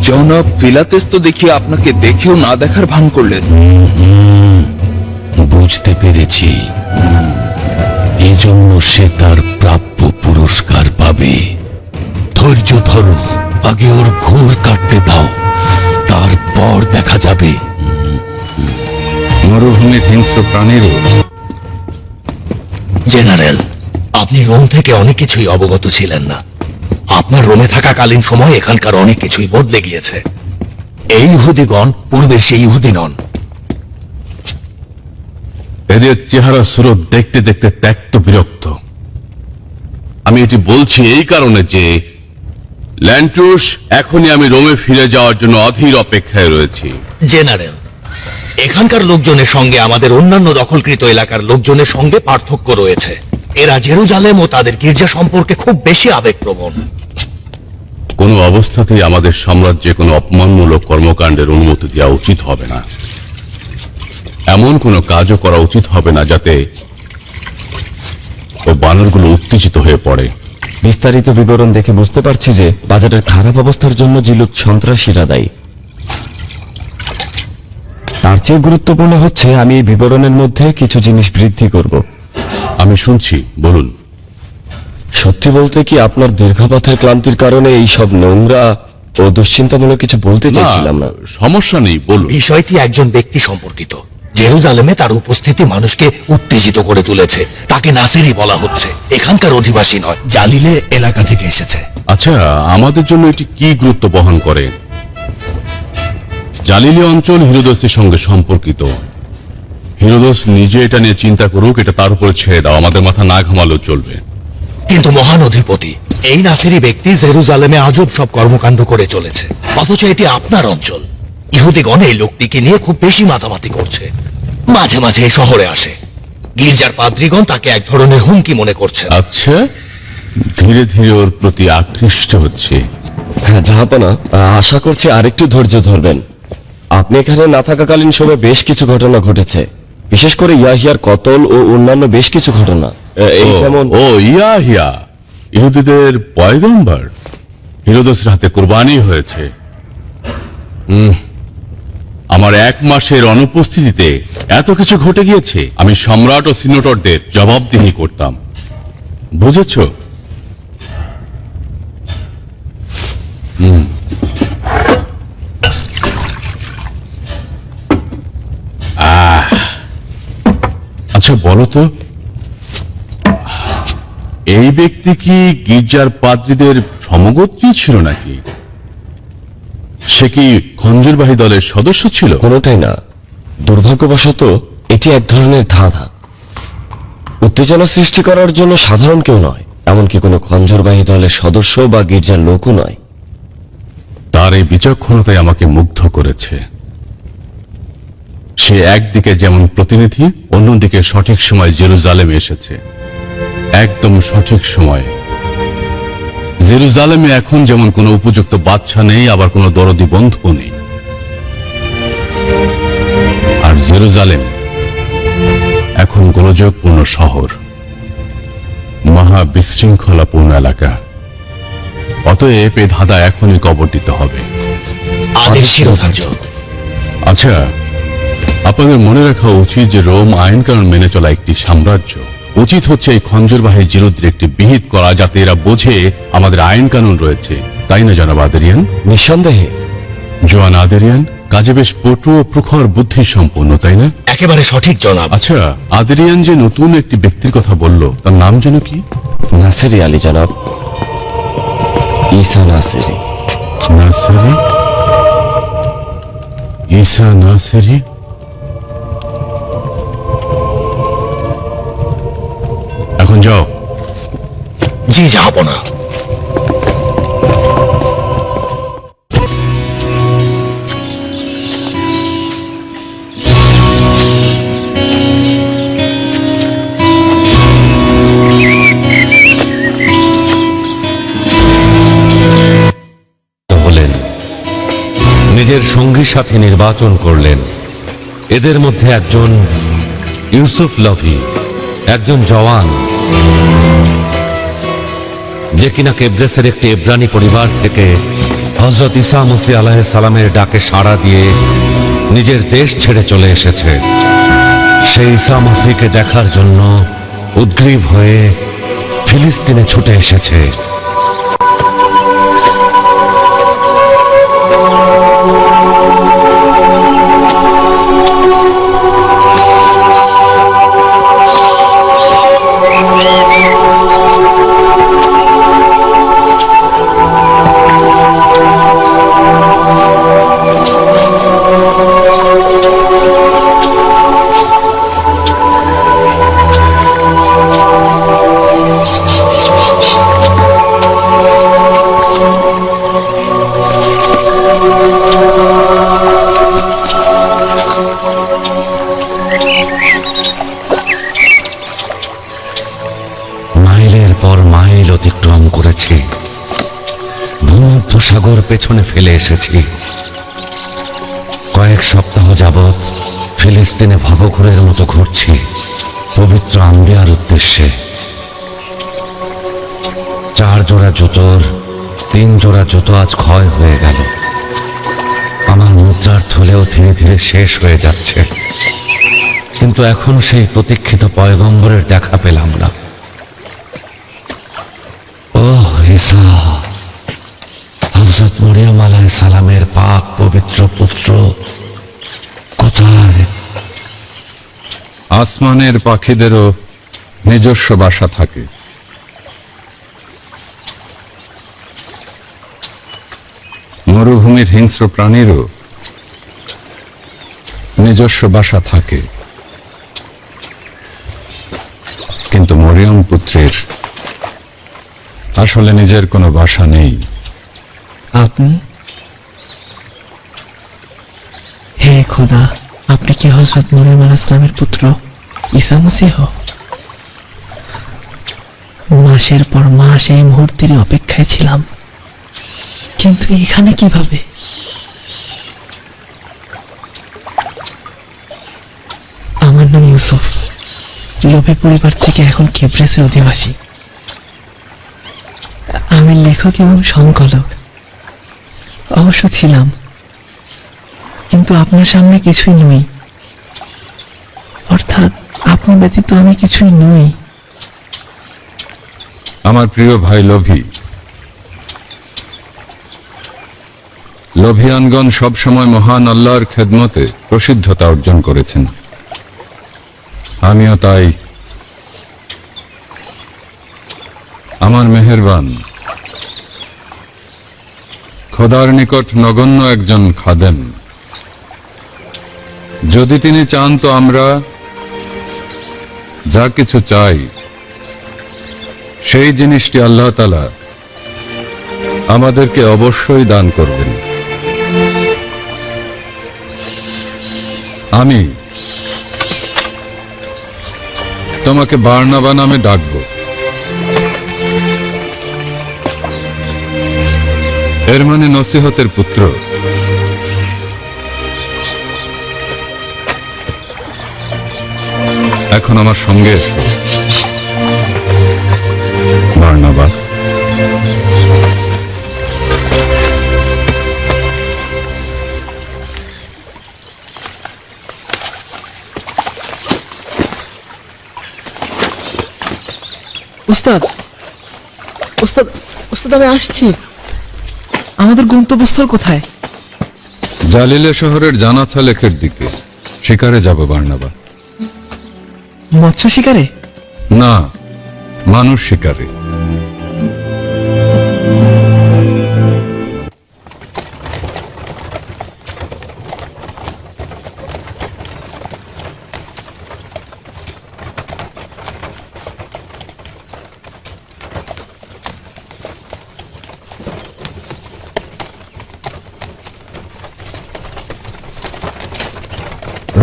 জনাব ফিলাতেস তো দেখি আপনাকে দেখেও না দেখার ভান করলেন। বুঝতে পেরেছি, এজন্য সে তার প্রাপ্য পুরস্কার পাবে। ধৈর্য ধরো, আগে ওর ঘোর কাটতে দাও, তারপর দেখা যাবে। মরুভূমির হিংস্র প্রাণীরও। জেনারেল, আপনি রোম থেকে অনেক কিছুই অবগত ছিলেন না। আপনার রোমে থাকাকালীন সময় এখানকার অনেক কিছুই বদলে গিয়েছে। এই ইহুদিগণ পূর্বে সেই ইহুদি নন। এদের চেহারা সুরত দেখতে দেখতে ত্যক্ত বিরক্ত। আমি এটি বলছি এই কারণে যে ল্যান্টুস, এখনই আমি রোমে ফিরে যাওয়ার জন্য অধীর অপেক্ষায় রয়েছি। জেনারেল, এখানকার লোকজনের সঙ্গে আমাদের অন্যান্য দখলকৃত এলাকার লোকজনের সঙ্গে পার্থক্য রয়েছে। এরা জেরুজালেম ও তাদের গির্জা সম্পর্কে খুব বেশি আবেগপ্রবণ। কোনো অবস্থাতেই আমাদের সাম্রাজ্যে কোনো অপমানমূলক কর্মকাণ্ডের অনুমতি দেওয়া উচিত হবে না। এমন কোনো কাজও করা উচিত হবে না যাতে ও বানরগুলো উত্তেজিত হয়ে পড়ে। বিস্তারিত বিবরণ দেখে বুঝতে পারছি যে বাজারের খারাপ অবস্থার জন্য জিলুত সন্ত্রাসীরা দায়ী। তার চেয়ে গুরুত্বপূর্ণ হচ্ছে আমি এই বিবরণের মধ্যে কিছু জিনিস বৃদ্ধি করব। আমি শুনছি, বলুন। সত্যি বলতে কি আপনার দীর্ঘপথের ক্লান্তির কারণে এই সব নোংরা ও দুশ্চিন্তামূলক কিছু বলতে চাইছিলাম না। সমস্যা নেই, বলুন। বিষয়টি একজন ব্যক্তি সম্পর্কিত। জেরুজালেমে তার উপস্থিতি মানুষকে উত্তেজিত করে তুলেছে। তাকে নাসেরি বলা হচ্ছে। এখানকার অধিবাসী নয়, জালিলে এলাকা থেকে এসেছে। আচ্ছা, আমাদের জন্য এটি কি গুরুত্ব বহন করে? জালিলি অঞ্চল হিরোদসের সঙ্গে সম্পর্কিত। হিরোদস নিজে এটা নিয়ে চিন্তা করুক, এটা তার উপরে ছেড়ে দাও। আমাদের মাথা না ঘামালেও চলবে। কিন্তু মহান অধিপতি, এই নাসেরি ব্যক্তি জেরুজালেমে আজব সব কর্মকাণ্ড করে চলেছে, অথচ এটি আপনার অঞ্চল। ইহুদিগণ এই লোকটিকে নিয়ে খুব বেশি মাতামাতি করছে। মাঝে মাঝে এই শহরে আসে। গির্জার পাদ্রীগণ তাকে এক ধরনের হুমকি মনে করছে। আচ্ছা, ধীরে ধীরে ওর প্রতি আকৃষ্ট হচ্ছে। হ্যাঁ জাহাপনা, আশা করছি আরেকটু ধৈর্য ধরবেন। আপনি এখানে না থাকাকালীন সময় বেশ কিছু ঘটনা ঘটেছে, বিশেষ করে ইয়াহিয়ার কতল ও অন্যান্য বেশ কিছু ঘটনা। এই যেমন ইয়াহিয়া ইহুদিদের পয়গম্বর, হিরোদসের হাতে কুরবানি হয়েছে। আমার 1 মাসের অনুপস্থিতিতে এত কিছু ঘটে গিয়েছে। আমি সম্রাট ও সিনেটরদের জবাবদিহি করতাম, বুঝেছ? আচ্ছা বলো তো, এই ব্যক্তি কি গির্জার পাদ্রীদের সমগোত্রী ছিল নাকি? সে কি খঞ্জরবাহী দলের সদস্য ছিল? কোনোটাই না। দুর্ভাগ্যবশত এটি এক ধরনের ধাঁধা। উত্তেজনা সৃষ্টি করার জন্য সাধারণ কেউ নয়, এমনকি কোনো খঞ্জরবাহী দলের সদস্য বা গির্জার লোকও নয়। তার এই বিচক্ষণতাই আমাকে মুগ্ধ করেছে। সে একদিকে যেমন প্রতিনিধি, অন্যদিকে সঠিক সময় জেরুজালেমে এসেছে। একদম সঠিক সময়। জেরুজালেমে এখন যেমন কোনো উপযুক্ত বাদশা নেই, আবার কোনো দরদি বন্ধু নেই। আর জেরুজালেম এখন গোলযোগপূর্ণ শহর, মহা বিশৃঙ্খলাপূর্ণ এলাকা। অতএব এ ধাঁধা এখনই কবর দিতে হবে। আদেশ শিরোধার্য। আচ্ছা, আপনাদের মনে রাখা উচিত যে রোম আইন কানুন মেনে চলা একটি সাম্রাজ্য। উচিত হচ্ছে এই খঞ্জরবাহী জিরুদের একটি বিহিত করা, যাতে এরা বোঝে আমাদের আইন কানুন রয়েছে। তাই না জনাব আদেরিয়ান? নিঃসন্দেহে। জোয়ান আদেরিয়ান কাজে বেশ পটু ও প্রখর বুদ্ধি সম্পন্ন, তাই না? একেবারে সঠিক জনাব। আচ্ছা, আদেরিয়ান যে নতুন একটি ব্যক্তির কথা বলল, তার নাম যেন কি? নাসেরি আলী জনাব, ঈসা নাসেরি। নাসেরি? ঈসা নাসেরি? এখন যাও। জি জাহাপনা। হলেন, নিজের সঙ্গী সাথী নির্বাচন করলেন। এদের মধ্যে একজন ইউসুফ লভি, একজন জওয়ান, যে কিনা কেব্রেসের একটি এব্রানি পরিবার থেকে হযরত ঈসা মসীহ আলাইহিস সালামের ডাকে সাড়া দিয়ে নিজের দেশ ছেড়ে চলে এসেছে। সেই ঈসা মসীহকে দেখার জন্য উদ্গ্রীব হয়ে ফিলিস্তিনে ছুটে এসেছে। মাইলের পর মাইল অতিক্রম করেছি, ভূমধ্য সাগর পেছনে ফেলে এসেছি। কয়েক সপ্তাহ যাবৎ ফিলিস্তিনে ভবঘুরের মতো ঘুরছি পবিত্র আম্বিয়ার উদ্দেশ্যে। 4 জোড়া জুতোর 3 জোড়া জুতো আজ ক্ষয় হয়ে গেল। আমার মুদ্রার থলেও ধীরে ধীরে শেষ হয়ে যাচ্ছে, কিন্তু এখন সেই প্রতীক্ষিত পয়গম্বরের দেখা পেলাম না। ওহ ঈসা, হযরত মরিয়ম আলাইহিস সালামের পাক পবিত্র পুত্র কোথায়? আসমানের পাখিদেরও নিজস্ব বাসা থাকে। মরুভূমির হিংস্র প্রাণীরও নিজস্ব বাসা থাকে, কিন্তু মরিয়ম পুত্রের আসলে নিজের কোনো বাসা নেই। আপনি? হে খোদা, আপনি কি হযরত মরিয়ম আলাইহিস সালামের পুত্র ঈসা মসীহ? মাসের পর মাস এই মুহূর্তের অপেক্ষায় ছিলাম, কিন্তু এখানে কিভাবে? আমার নাম ইউসুফ, লোভে পরিবার থেকে এখন কেব্রেসের অধিবাসী। আমি লেখক এবং সংকলক অবশ্য ছিলাম, কিন্তু আপনার সামনে কিছুই নই, অর্থাৎ আপনার ব্যতীত আমি কিছুই নই। আমার প্রিয় ভাই লোভী, লোভিয়ানগণ সবসময় মহান আল্লাহর খেদমতে প্রসিদ্ধতা অর্জন করেছেন। আমিও তাই আমার মেহেরবান খোদার নিকট নগণ্য একজন খাদেম। যদি তিনি চান তো আমরা যা কিছু চাই সেই জিনিসটি আল্লাহ তাআলা আমাদেরকে অবশ্যই দান করবেন। আমি তোমাকে বার্নাবা নামে ডাকব। এর মানে নসিহতের পুত্র। এখন আমার সঙ্গে এসো বার্নাবা। উস্তাদ, উস্তাদ, উস্তাদ, আমি আসছি। আমাদের গন্তব্যস্থল কোথায়? জালিলে শহরের জানাথা লেকের দিকে শিকারে যাব বার্নাবা। মৎস্য শিকারে? না, মানুষ শিকারে।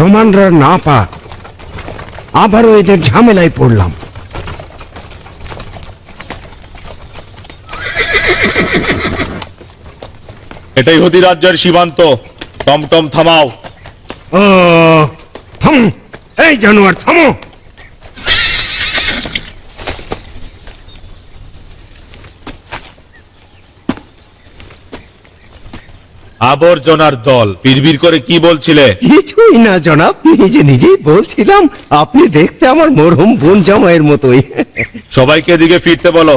রোমানরা না পাক, আবারও এদের ঝামেলায় পড়লাম। এটাই ইহুদি রাজ্যের সীমান্ত। টমটম থামাও। থামো, এই জানোয়ার থামো। আবর্জনার দল, বিড়বিড় করে কি বলছিলে? কিছুই না জনাব, নিজে নিজেই বলছিলাম আপনি দেখতে আমার মরহুম বোন জামাইয়ের মতোই। সবাইকে এদিকে ফিরতে বলো।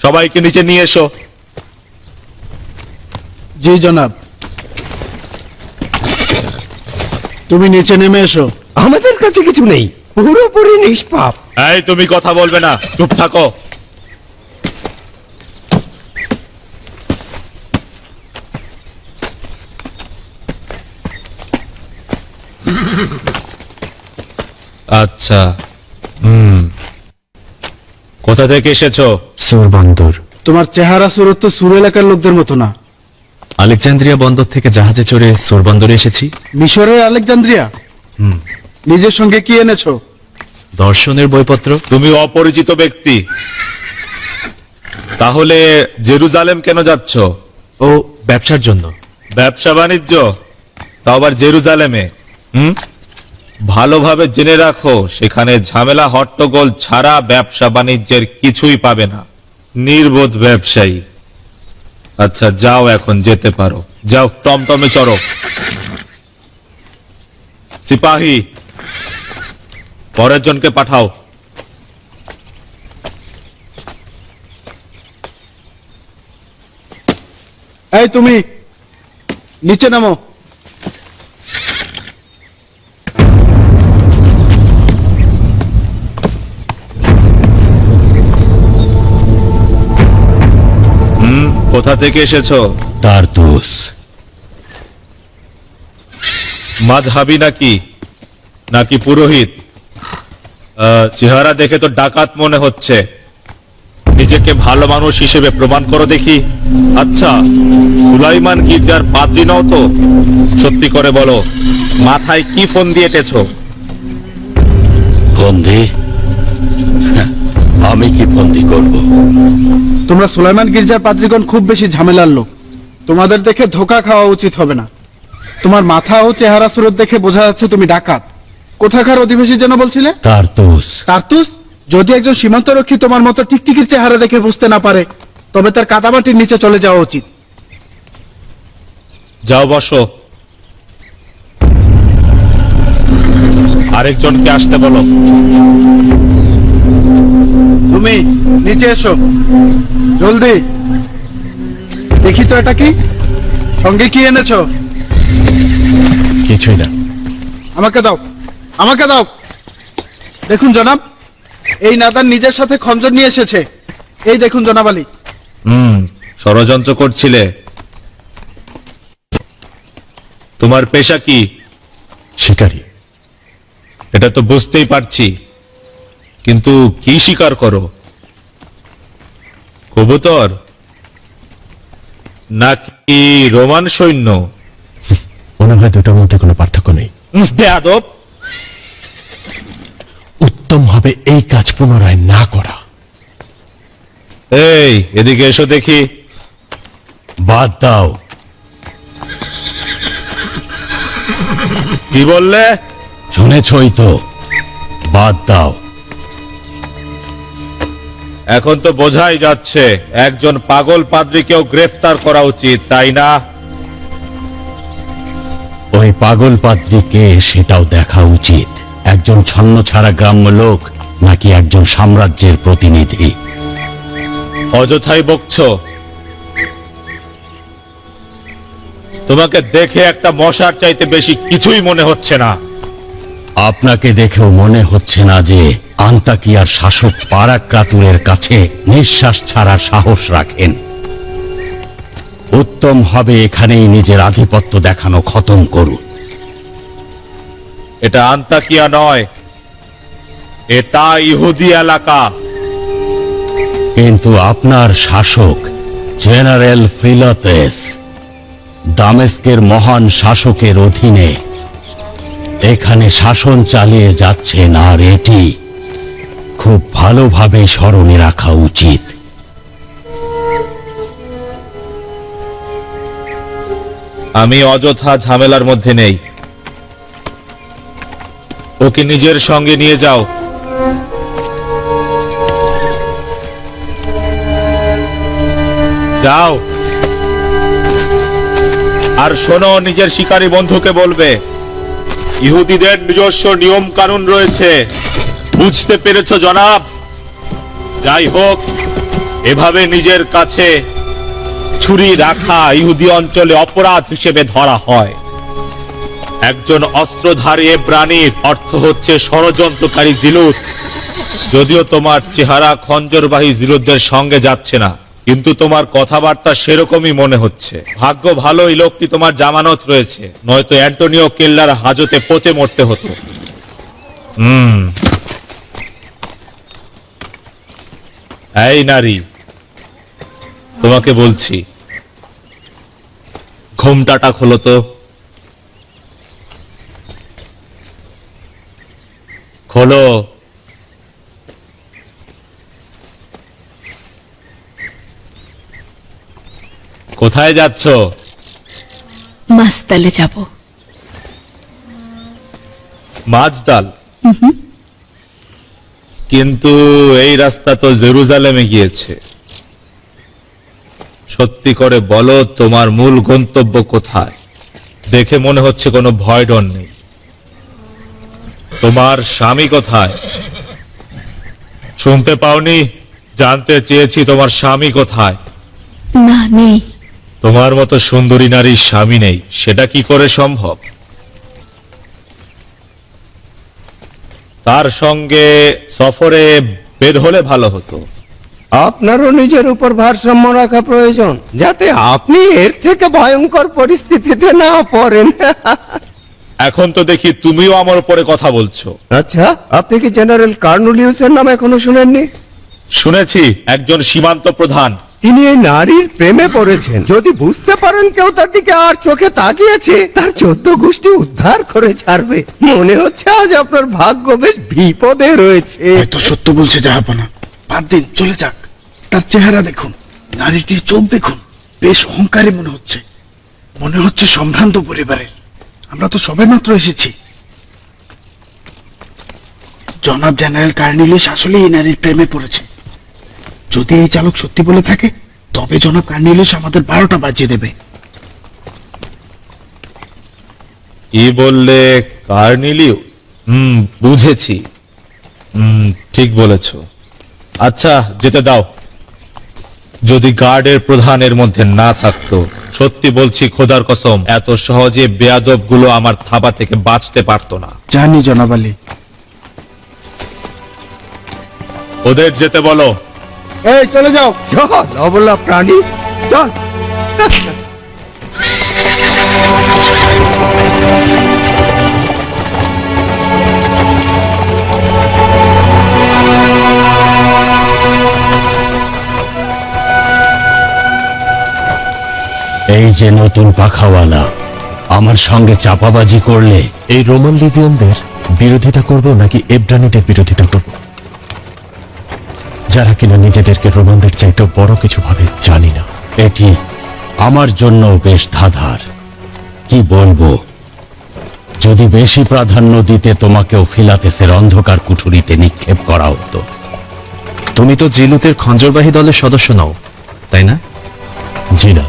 সবাইকে নিচে নিয়ে এসো। জি জনাব। তুমি নিচে নেমে এসো। আমাদের কাছে কিছু নেই, পুরোপুরি নিষ্পাপ। এই, তুমি কথা বলবে না, চুপ থাকো। আচ্ছা, কোথা থেকে এসেছো? সুর বন্দর। তোমার চেহারা সুরত তো সুর এলাকার লোকদের মতো না। আলেকজান্দ্রিয়া বন্দর থেকে জাহাজে চড়ে সুর বন্দরে এসেছি। মিশরের আলেকজান্দ্রিয়া? নিজের সঙ্গে কি এনেছো? দর্শনের বইপত্র। তুমি অপরিচিত ব্যক্তি, তাহলে জেরুজালেম কেন যাচ্ছ? ও ব্যবসার জন্য। ব্যবসা বাণিজ্য, তাও আবার জেরুজালেমে? ভালোভাবে জেনে রাখো, সেখানে ঝামেলা হট্টগোল ছাড়া ব্যবসা বাণিজ্যের কিছুই পাবে না। নির্বোধ ব্যবসায়ী। আচ্ছা যাও, এখন যেতে পারো, যাও টমটমে চড়ো। সিপাহী, পরের জনকে পাঠাও। এই তুমি নিচে নামো। কোথা থেকে এসেছো? তারতুস। মাযহাবি নাকি নাকি পুরোহিত? চেহারা দেখে তো ডাকাত মনে হচ্ছে। নিজেকে ভালো মানুষ হিসেবে প্রমাণ করো দেখি। আচ্ছা, সুলাইমান গির্জার পাদ্রী নও তো? সত্যি করে বলো, মাথায় কি ফোন দিয়ে এঁটেছো? ফন্দি? আমি কি ফন্দি করব? তোমরা সুলাইমান গির্জার পাদ্রীগণ খুব বেশি ঝামেলার লোক। তোমাদের দেখে ধোকা খাওয়া উচিত হবে না। তোমার মাথা ও চেহারা সুরত দেখে বোঝা যাচ্ছে তুমি ডাকাত। কোথাকার অধিবাসী যেন বলছিলে? তারতুস। তারতুস? যদি একজন সীমান্তরক্ষী তোমার মতো টিকটিকির চেহারা দেখে বুঝতে না পারে, তবে তার কাদামাটির নিচে চলে যাওয়া উচিত। যাও বসো। আরেকজনকে আসতে বলো। তুমি নিচে এসো জলদি। দেখি তো এটা কি, সঙ্গে কি এনেছো? কিছুই না। আমাকে দাও, আমাকে দাও। দেখুন জনাব, এই নাদান নিজের সাথে খঞ্জর নিয়ে এসেছে। এই দেখুন জনাব আলী। ষড়যন্ত্র করছিলে। তোমার পেশা কি? শিকারী। এটা তো বুঝতেই পারছি, কিন্তু কি শিকার করো? কবুতর নাকি রোমান সৈন্য? মনে হয় দুটোর মধ্যে কোনো পার্থক্য নেই। বেয়াদব। উত্তম হবে এই কাজ পুনরায় না করা। এই এদিকে এসো দেখি। বাদ দাও। কি বললে? শুনেছই তো, বাদ দাও। এখন তো বোঝাই যাচ্ছে একজন পাগল পাদ্রীকেও গ্রেফতার করা উচিত, তাই না? ওই পাগল পাদ্রীকে সেটাও দেখা উচিত। একজন ছন্নছাড়া গ্রাম্য লোক নাকি একজন সাম্রাজ্যের প্রতিনিধি? অযথাই বকছো। তোমাকে দেখে একটা মশার চাইতে বেশি কিছুই মনে হচ্ছে না। আপনাকে দেখেও মনে হচ্ছে না যে আন্তাকিয়ার শাসক পারাক্রাতুরের কাছে নিঃশ্বাস ছাড়ার সাহস রাখেন। উত্তম হবে এখানেই নিজের আধিপত্য দেখানো খতম করুন। এটা আন্তাকিয়া নয়, এটা ইহুদি এলাকা। কিন্তু আপনার শাসক জেনারেল ফিলাতেস দামেস্কের মহান শাসকের অধীনে এখানে শাসন চালিয়ে যাচ্ছেন, আর এটি খুব ভালোভাবে স্মরণে রাখা উচিত। আমি অযথা ঝামেলার মধ্যে নেই। ওকে নিজের সঙ্গে নিয়ে যাও। যাও। আর শোনো, নিজের শিকারী বন্ধুকে বলবে ইহুদিদের নিজস্ব নিয়ম কানুন রয়েছে। বুঝতে পেরেছো জনাব? যাই হোক, এভাবে নিজের কাছে ছুরি রাখা ইহুদি অঞ্চলে অপরাধ হিসেবে ধরা হয়। একজন অস্ত্রধারী প্রাণীর অর্থ হচ্ছে ষড়যন্ত্রকারী জিলুত। যদিও তোমার চেহারা খঞ্জরবাহী জিলুতদের সঙ্গে যাচ্ছে না, কিন্তু তোমার কথাবার্তা সেরকমই মনে হচ্ছে। ভাগ্য ভালো এই লোকটি তোমার জামানত রয়েছে, নয়তো অ্যান্টোনিও কেল্লার হাজতে পচে মরতে হতো। এই নারী, তোমাকে বলছি, ঘোমটাটা খোলো তো। খোলো। কোথায় যাচ্ছ? মাসদালে যাব। মাছডাল? কিন্তু এই রাস্তা তো জেরুজালেমে গিয়েছে। সত্যি করে বলো, তোমার মূল গন্তব্য কোথায়? দেখে মনে হচ্ছে কোনো ভয় ডর নেই। তোমার স্বামী কোথায়? শুনতে পাওনি? জানতে চেয়েছি তোমার স্বামী কোথায়। না, নেই। তোমার মতো সুন্দরী নারীর স্বামী নেই, সেটা কি করে সম্ভব? তার সঙ্গে সফরে বের হলে ভালো হতো। আপনারও নিজের উপর ভারসাম্য রাখা প্রয়োজন, যাতে আপনি এর থেকে ভয়ঙ্কর পরিস্থিতিতে না পড়েন। এখন তো দেখি তুমিও আমার উপরে কথা বলছো। আচ্ছা, আপনি কি জেনারেল কার্নুলিউসের নাম এখনো শুনেননি? শুনেছি, একজন সীমান্ত প্রধান। তিনি এই নারীর প্রেমে পড়েছেন। যদি বুঝতে পারেন কেউ তার দিকে আর চোখে তাকিয়েছে, তার 14 গোষ্ঠী উদ্ধার করে ছাড়বে। মনে হচ্ছে আজ আপনার ভাগ্য বেশ বিপদে রয়েছে। হয়তো সত্য বলছে জাহাপনা। বাদ দিন, চলে যাক। তার চেহারা দেখুন, নারীটির চোখ দেখুন, বেশ অহংকারী মনে হচ্ছে। মনে হচ্ছে সম্ভ্রান্ত পরিবারের। আমরা তো সবেমাত্র এসেছি। জনাব জেনারেল কার্নেলিয়াস আসলে এই নারীর প্রেমে পড়েছে। যদি এই চালক সত্যি বলে থাকে, তবে জনাব কার্নেলিয়াস আমাদের 12টা বাজিয়ে দেবে। কি বললে? কার্নেলিয়াস? বুঝেছি। ঠিক বলেছ। আচ্ছা, যেতে দাও। যদি গার্ডের প্রধানের মধ্যে না থাকতো, সত্যি বলছি খোদার কসম, এত সহজে বেয়াদব গুলো আমার থাবা থেকে বাঁচতে পারতো না। জানি জনাব আলী। ওদের যেতে বলো। এই চলে যাও। চল অবলা প্রাণী, চল। এই যে নতুন পাখাওয়ালা, আমার সঙ্গে চাপাবাজি করলে। এই রোমান লিজিয়নদের বিরোধিতা করব নাকি এব্রানিদের বিরোধিতা করব, যারা কিনা নিজেদেরকে রোমানদের চাইতেও বড় কিছু ভাবে? জানি না। এটি আমার জন্য বেশ ধাঁধার। কি বলবো, যদি বেশি প্রাধান্য দিতে তোমাকেও ফিলাতেসের অন্ধকার কুঠুরিতে নিক্ষেপ করা হতো। তুমি তো জিলুতের খঞ্জরবাহী দলের সদস্য নও, তাই না? জি না।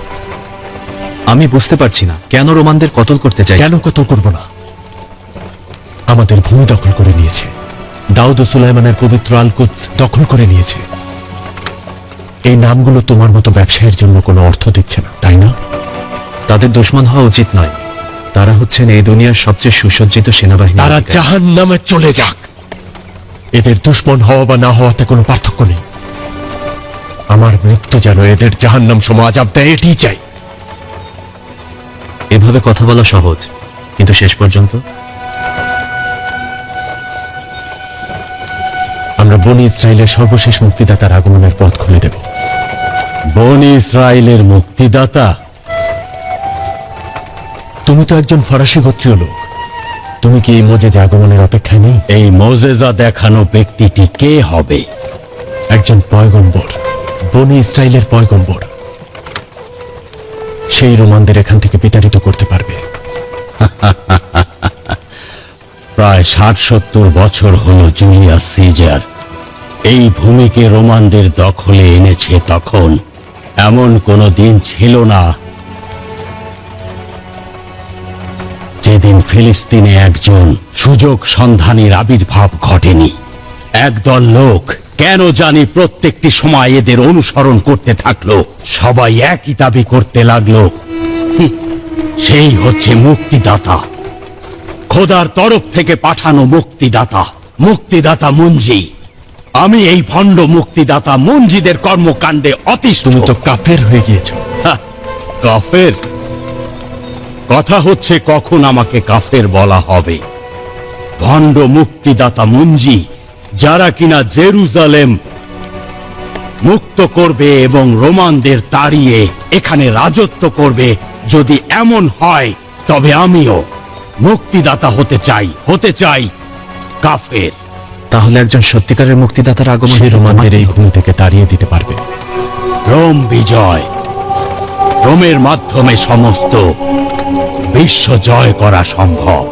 আমি বুঝতে পারছি না কেন রোমানদের কতল করতে চাই। কেন কতল করব না? আমাদের ভূমি দখল করে নিয়েছে। দাউদ ও সুলাইমানের পবিত্র আল-কুদস দখল করে নিয়েছে। এই নামগুলো তোমার মতো ব্যবসায়ের জন্য কোনো অর্থ দিচ্ছে না, তাই না? তাদের দুশমন হওয়া উচিত নয়। তারা হচ্ছেন এই দুনিয়ার সবচেয়ে সুসজ্জিত সেনাবাহিনী। তারা জাহান্নামে চলে যাক। এদের দুশমন হওয়া বা না হওয়াতে কোনো পার্থক্য নেই। আমার মৃত্যু যেন এদের জাহান্নাম সম আযাব দেয়, এটি চাই। এভাবে কথা বলা সহজ, কিন্তু শেষ পর্যন্ত আমরা বনি ইসরায়েলের সর্বশেষ মুক্তিদাতার আগমনের পথ খুলে দেব। বনি ইসরায়েলের মুক্তিদাতা? তুমি তো একজন ফরাসি গোত্রীয় লোক। তুমি কি এই মোজেজা আগমনের অপেক্ষায় নেই? এই মোজেজা দেখানো ব্যক্তিটি কে হবে? একজন পয়গম্বর, বনি ইসরায়েলের পয়গম্বর। সেই রোমানদের এখান থেকে বিতাড়িত করতে পারবে। প্রায় 60-70 বছর হলো জুলিয়াস সিজার এই ভূমিকে রোমানদের দখলে এনেছে। তখন এমন কোনো দিন ছিল না যেদিন ফিলিস্তিনে একজন সুযোগ সন্ধানীর আবির্ভাব ঘটেনি। একদল লোক কেন জানি প্রত্যেকটি সময় এদের অনুসরণ করতে থাকলো। সবাই একই দাবি করতে লাগলো, সেই হচ্ছে মুক্তিদাতা, খোদার তরফ থেকে পাঠানো মুক্তিদাতা, মুক্তিদাতা মুঞ্জি। আমি এই ভণ্ড মুক্তিদাতা মুঞ্জিদের কর্মকাণ্ডে অতিষ্ঠ। তুমি তো কাফের হয়ে গিয়েছো। কাফের? কথা হচ্ছে কখন আমাকে কাফের বলা হবে? ভণ্ড মুক্তিদাতা মুঞ্জি, যারা কিনা জেরুজালেম মুক্ত করবে এবং রোমানদের তাড়িয়ে এখানে রাজত্ব করবে। যদি এমন হয় তবে আমিও মুক্তিদাতা হতে চাই কাফের। তাহলে একজন সত্যিকারের মুক্তিদাতার আগমন রোমানদের এই ভূমি থেকে তাড়িয়ে দিতে পারবে। রোম বিজয়, রোমের মাধ্যমে সমস্ত বিশ্ব জয় করা সম্ভব।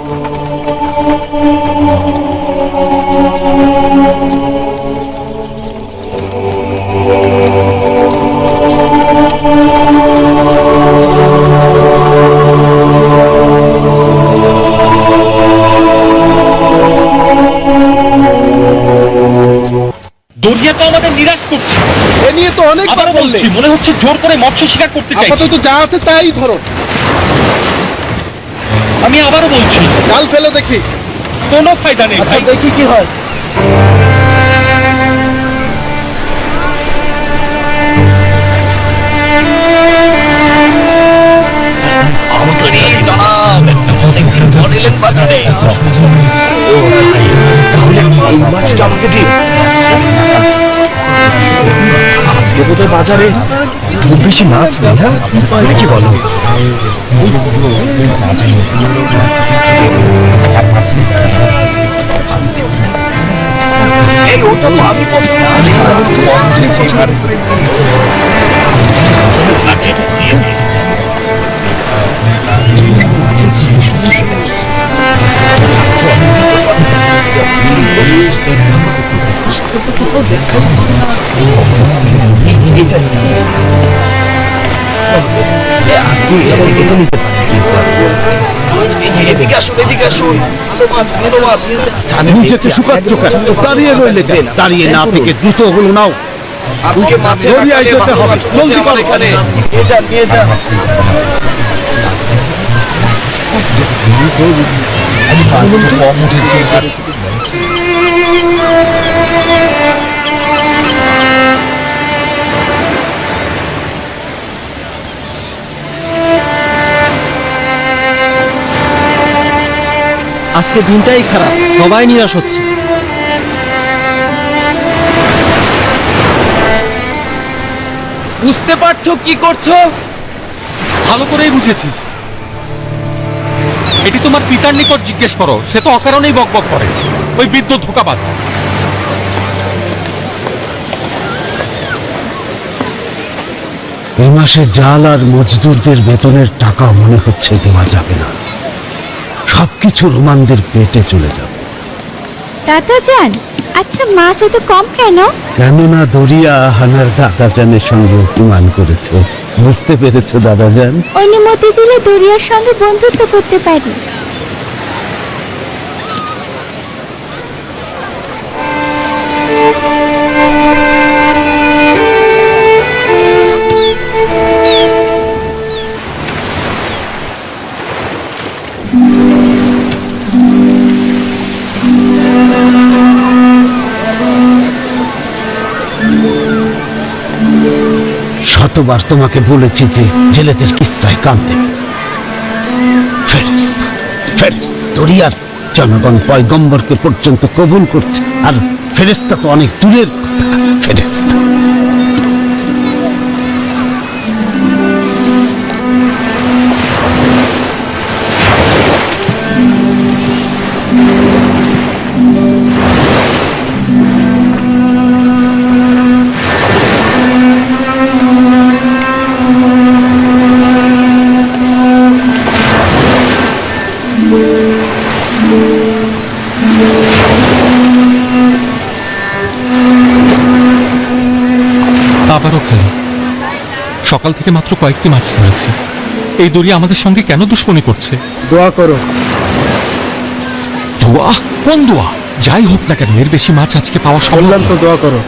দরিয়া তো আমাদের নিরাশ করছে। এ নিয়ে তো অনেক আবার বলছি, মনে হচ্ছে জোর করে মৎস্য শিকার করতে চাইছে। আপাতত যা আছে তাই ধরো। আমি আবারও বলছি, জাল ফেলে দেখি। কোনো ফায়দা নেই। আচ্ছা দেখি কি হয়। তাহলে এই মাছটা আমাকে দিন। আজকে বোধহয় বাজারে খুব বেশি মাছ নেই। হ্যাঁ কি বলো? এই ওটা তো আমি পছন্দ করেছি। নিজেকে শুকাচ্ছ কেন? দাঁড়িয়ে রইলে কেন? দাঁড়িয়ে না থেকে দ্রুত ওগুলো নাও। আজকে মাছের দরিয়ায় যেতে হবে, জলদি করো। নিয়ে যান নিয়ে যান। কম উঠেছে। আজকে দিনটাই খারাপ, সবাই নিরাশ হচ্ছে। বুঝতে পারছো কি করছো? ভালো করেই বুঝেছি। এটি তোমার পিতার নিকট জিজ্ঞেস করো, সে তো অকারণেই বকবক করে। ওই বৃদ্ধ ধোঁকাবাজ। এই মাসে জাল আর মজদুরদের বেতনের টাকা মনে হচ্ছে দেওয়া যাবে না। সবকিছু রোমানদের পেটে চলে যাবে। দাদাজান, আচ্ছা মাছ এত কম কেন? কেননা দরিয়া হানার দাদাজানের সঙ্গে অভিমান করেছে। বুঝতে পেরেছো দাদাজান? অনুমতি দিলে দরিয়ার সঙ্গে বন্ধুত্ব করতে পারি। শতবার তোমাকে বলেছি যে জেলেদের কিচ্ছায় কান দেবে। ফেরেশতা, ফেরেশতা, দরিয়ার জনগণ পয়গম্বরকে পর্যন্ত কবুল করছে, আর ফেরেশতা তো অনেক দূরের কথা। ফেরেশতা আবারও খালি। সকাল থেকে মাত্র কয়েকটি মাছ ধরেছি। এই দরিয়া আমাদের সঙ্গে কেন দুশ্মনী করছে? দোয়া করো। দোয়া? কোন দোয়া? যাই হোক না কেন, এর বেশি মাছ আজকে পাওয়া সম্ভব বললাম তো দোয়া করো।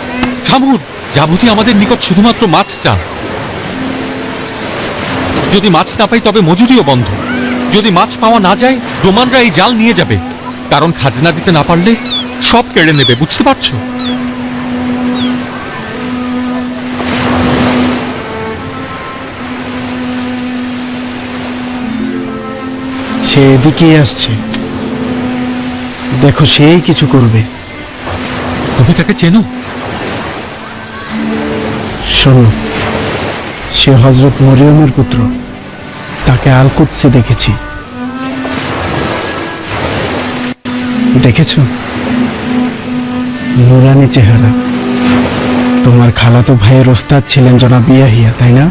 থামুন। যাবতীয় আমাদের নিকট শুধুমাত্র মাছ চান। যদি মাছ না পাই তবে মজুরিও বন্ধ। যদি মাছ পাওয়া না যায়, রোমানরা এই জাল নিয়ে যাবে। কারণ খাজনা দিতে না পারলে সব কেড়ে নেবে, বুঝতে পারছো? সে এদিকেই আসছে, দেখো সেই কিছু করবে। তুমি তাকে চেনো? শোনো, সে হযরত মরিয়মের পুত্র। তাকে আল কুদসে দেখেছি। দেখেছো? নুরানি চেহারা। তোমার খালাতো ভাইয়ের ওস্তাদ ছিলেন জনাব ইয়াহিয়া, তাই না?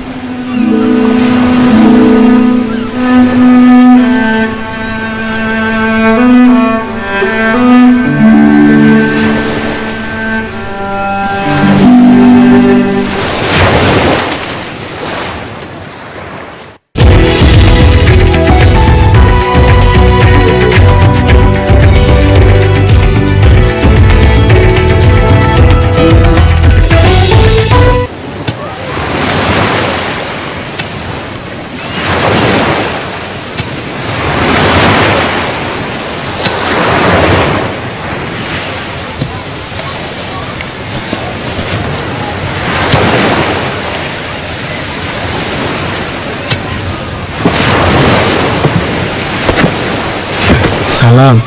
সালাম।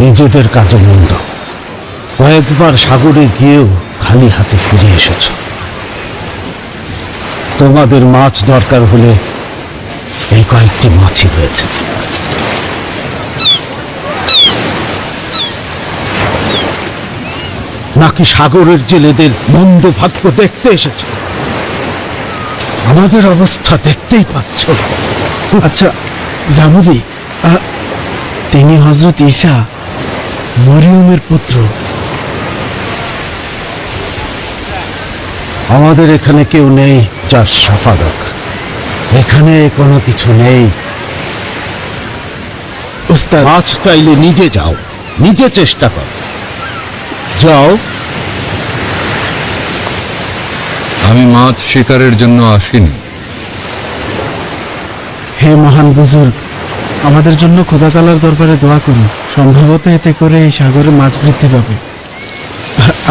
নিজেদের কাজে মন দাও। কয়েকবার সাগরে গিয়েও খালি হাতে ফিরে এসেছ। তোমাদের মাছ দরকার হলে এই কয়েকটি মাছই হয়েছে। নাকি সাগরের জেলেদের মন্দ ভাগ্য দেখতে এসেছ? আমাদের অবস্থা দেখতেই পাচ্ছ। আচ্ছা জামুদি, তিনি হযরত ঈসা মরিয়মের পুত্র। আমাদের এখানে কেউ নেই যার শাফাদক। এখানে কোনো কিছু নেই। উস্তাদ, মাছ চাইলে নিজে যাও, নিজে চেষ্টা কর। যাও। আমি মাছ শিকারের জন্য আসিনি। হে মহান বুজুর্গ, আমাদের জন্য খোদা তাআলার দরবারে দোয়া করুন। সম্ভবত এতে করে এই সাগরে মাছ বৃদ্ধি পাবে।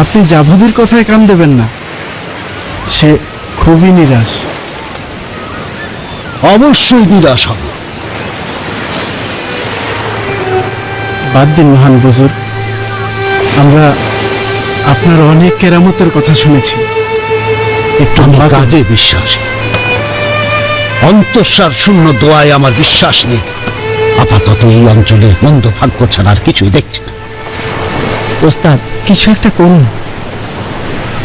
আপনি জাভুদির কথায় কান দেবেন না, সে খুবই নিরাশ। অবশ্যই নিরাশ হবে। বাদ দিন মহান বুজুর্গ, আমরা আপনার অনেক কেরামতের কথা শুনেছি। একটু আমি কাজে বিশ্বাসী। অন্তঃসার শূন্য দোয়ায় আমার বিশ্বাস নেই। আপাতত এই অঞ্চলে মন্দ ভাগ্য ছাড়া আর কিছুই দেখছি না। ওস্তাদ, কিছু একটা করুন।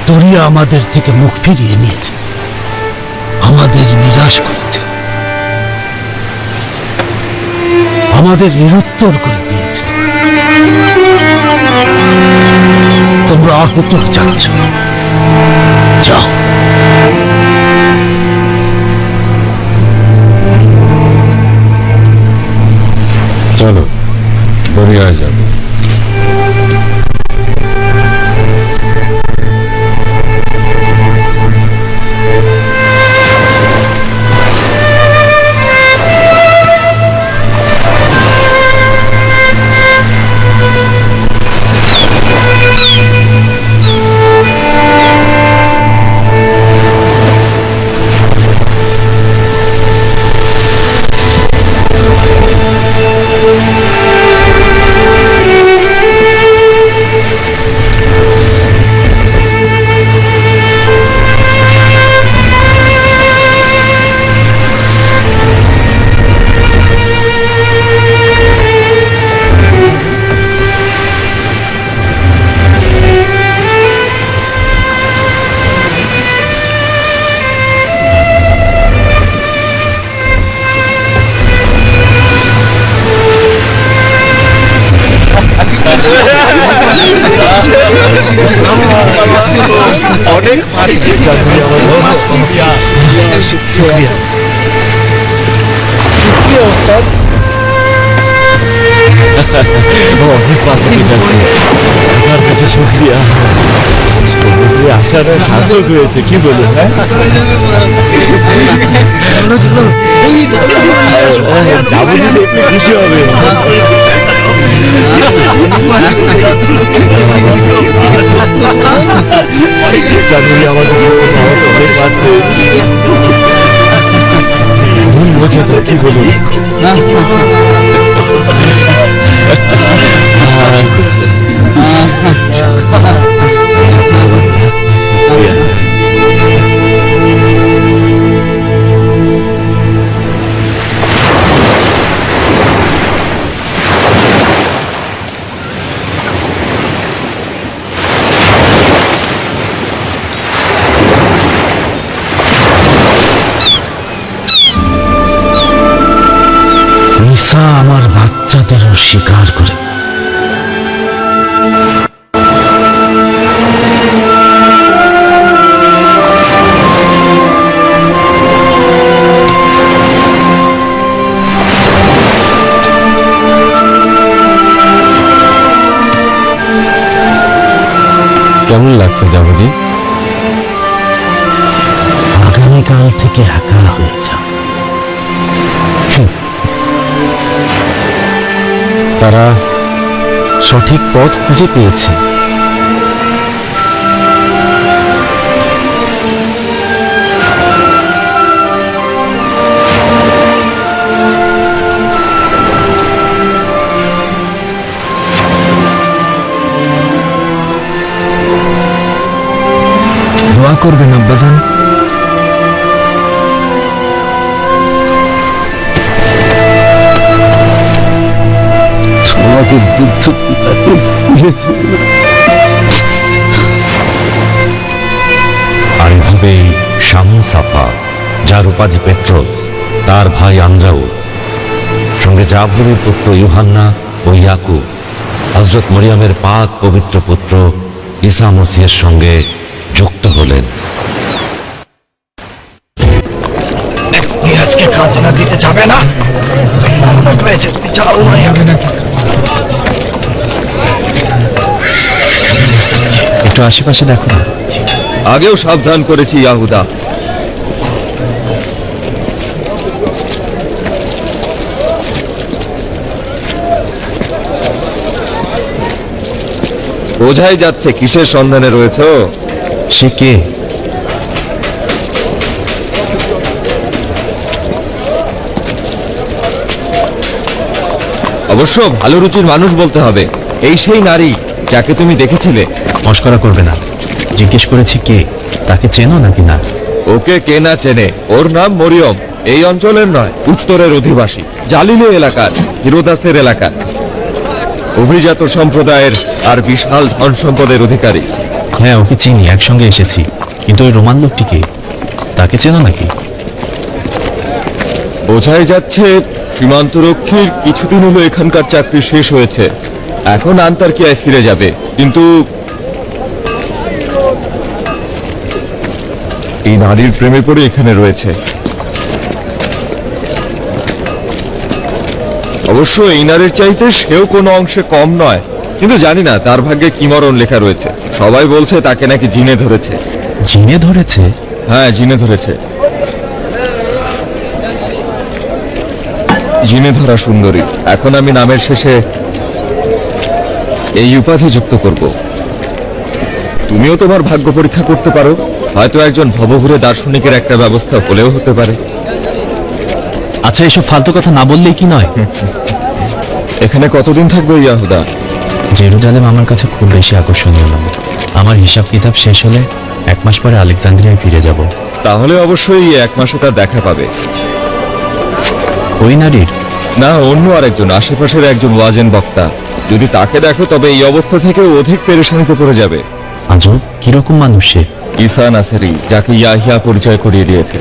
দরিয়া আমাদের থেকে মুখ ফিরিয়ে নিয়েছে, আমাদের নিরাশ করেছে, আমাদের নিরুত্তর করে দিয়েছে। তোমরা আহত যাচ্ছ, যাও। চলো দরিয়ায় যাবো। অনেক আপনার কাছে শুকরিয়া। আশাটা সার্থক হয়েছে, কি বলুন? চলো চলো, যাবো যদি একটু খুশি হবে। জানুরি আমাদের অনেক কাজ পেয়েছি। মজা তো, কি বলুন? ঈসা যাবজি? আগামীকাল থেকে একা হয়ে যা। তারা সঠিক পথ খুঁজে পেয়েছে। দোয়া করবেন আব্বাজান। তোমাদের বুদ্ধ পিতাকে ভুলেছে। আর এভাবেই শামু সাফা, যার উপাধি পেট্রোল, তার ভাই আন্দ্রাউস, সঙ্গে জাবরের পুত্র ইউহান্না ও ইয়াকুব হযরত মরিয়মের পাক পবিত্র পুত্র ঈসা মসিহের সঙ্গে যুক্ত হলেন। আজকে কাজ না দিতে যাবে না? তুমি যাও না, যাবে না। একটু আশেপাশে দেখো না। আগেও সাবধান করেছি ইয়াহুদা। বোঝাই যাচ্ছে কিসের সন্ধানে রয়েছে। সে কে? অবশ্য ভালো রুচির মানুষ বলতে হবে। এই সেই নারী যাকে তুমি দেখেছিলে। মস্করা করবে না, জিজ্ঞেস করেছি কে, তাকে চেনো নাকি না? ওকে কে না চেনে? ওর নাম মরিয়ম। এই অঞ্চলের নয়, উত্তরের অধিবাসী, জালিলি এলাকার, হিরোদাসের এলাকার, অভিজাত সম্প্রদায়ের আর বিশাল ধন সম্পদের অধিকারী। হ্যাঁ, ওকে চিনি, একসঙ্গে এসেছি। কিন্তু ওই রোমান লোকটিকে, তাকে চেনো নাকি? বোঝাই যাচ্ছে সীমান্তরক্ষীর কিছুদিন হলো এখানকার চাকরি শেষ হয়েছে, এখন আন্তার্কিয়ায় ফিরে যাবে। কিন্তু এই নারীর প্রেমে পড়ে এখানে রয়েছে। অবশ্য এই নারীর চাইতে সেও কোনো অংশে কম নয়, কিন্তু জানি না তার ভাগ্যে কি মরণ লেখা রয়েছে। সবাই বলছে তাকে নাকি জিনে ধরেছে। জিনে ধরেছে? হ্যাঁ, জিনে ধরেছে। জিনে ধরা সুন্দরী। এখন আমি নামের শেষে এই উপাধি যুক্ত করব। তুমিও তোমার ভাগ্য পরীক্ষা করতে পারো, হয়তো একজন ভবঘুরে দার্শনিকের একটা ব্যবস্থা হলেও হতে পারে। আচ্ছা, এসব ফালতু কথা না বললেই কি নয়? এখানে কতদিন থাকবে ইয়াহুদা? জেরুজালেম আমার কাছে খুব বেশি আকর্ষণীয় নয়। আমার হিসাব কিতাব শেষ হলে 1 মাস পরে আলেকজান্দ্রিয়ায় ফিরে যাব। তাহলে অবশ্যই 1 মাসে তার দেখা পাবে। ওই নারীর? না, অন্য আরেকজন, আশেপাশের একজন ওয়াজেন বক্তা। যদি তাকে দেখো তবে এই অবস্থা থেকে অধিক পেরেশানিতে পড়ে যাবে। আজব, কিরকম মানুষ সে? ঈসা নাসেরি, যাকে ইয়াহিয়া পরিচয় করিয়ে দিয়েছে।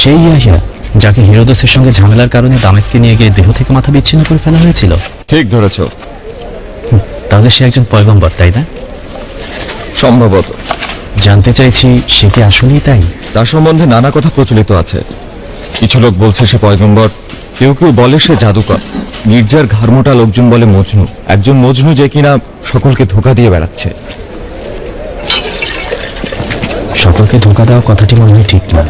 সেই ইয়াহিয়া যাকে হিরোদসের সঙ্গে ঝামেলার কারণে দামেস্কে নিয়ে গিয়ে দেহ থেকে মাথা বিচ্ছিন্ন করে ফেলা হয়েছিল। ঠিক ধরেছ। তাহলে সে একজন পয়গম্বর, তাই না? সম্ভবত। জানতে চাইছি, সে কি আসলেই তাই? তার সম্বন্ধে নানা কথা প্রচলিত আছে। কিছু লোক বলছে সে পয়গম্বর, কেউ কেউ বলে সে জাদুকর। গির্জার ঘাড়মোটা লোকজন বলে মজনু, একজন মজনু যে কিনা সকলকে ধোঁকা দিয়ে বেড়াচ্ছে। সকলকে ধোঁকা দেওয়া কথাটি মনে হয় ঠিক না।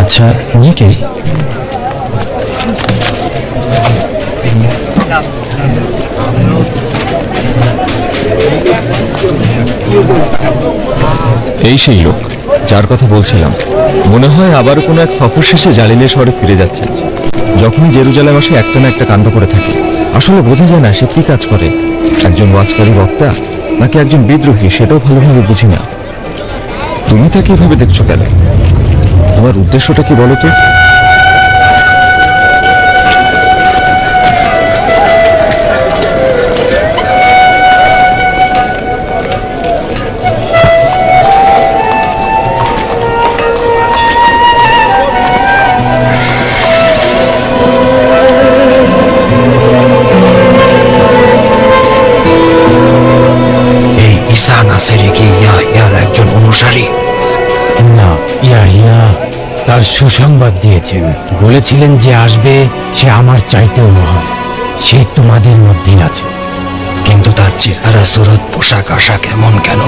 আচ্ছা, উনি কে? এই সেই লোক যার কথা বলছিলাম। মনে হয় আবারও কোনো এক সফর শেষে জালিলে শহরে ফিরে যাচ্ছে। যখনই জেরুজালেম আসে একটা না একটা কাণ্ড করে থাকে। আসলে বোঝা যায় না সে কি কাজ করে, একজন ওয়াজকারী বক্তা নাকি একজন বিদ্রোহী, সেটাও ভালোভাবে বুঝি না। তুমি তাকে এভাবে দেখছো কেন? তোমার উদ্দেশ্যটা কি বলো তো? ঈসা নাসেরি কি ইয়াহিয়ার একজন অনুসারী? না, ইয়াহিয়া তার সুসংবাদ দিয়েছেন। বলেছিলেন যে আসবে সে আমার চাইতেও মহান। সে তোমাদের মধ্যেই আছে। কিন্তু তার চেহারা সুরত পোশাক আশাক এমন কেন?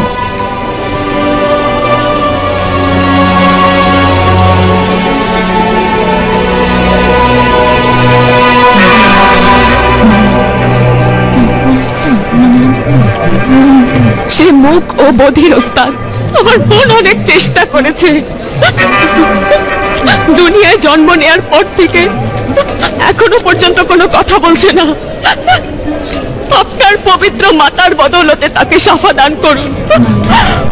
সে মুখ ও বধির ওস্তাদ। আমার বোন অনেক চেষ্টা করেছে, দুনিয়ায় জন্ম নেয়ার পর থেকে এখনো পর্যন্ত কোনো কথা বলছে না। আপনার পবিত্র মাতার বদৌলতে তাকে শাফা দান করুন,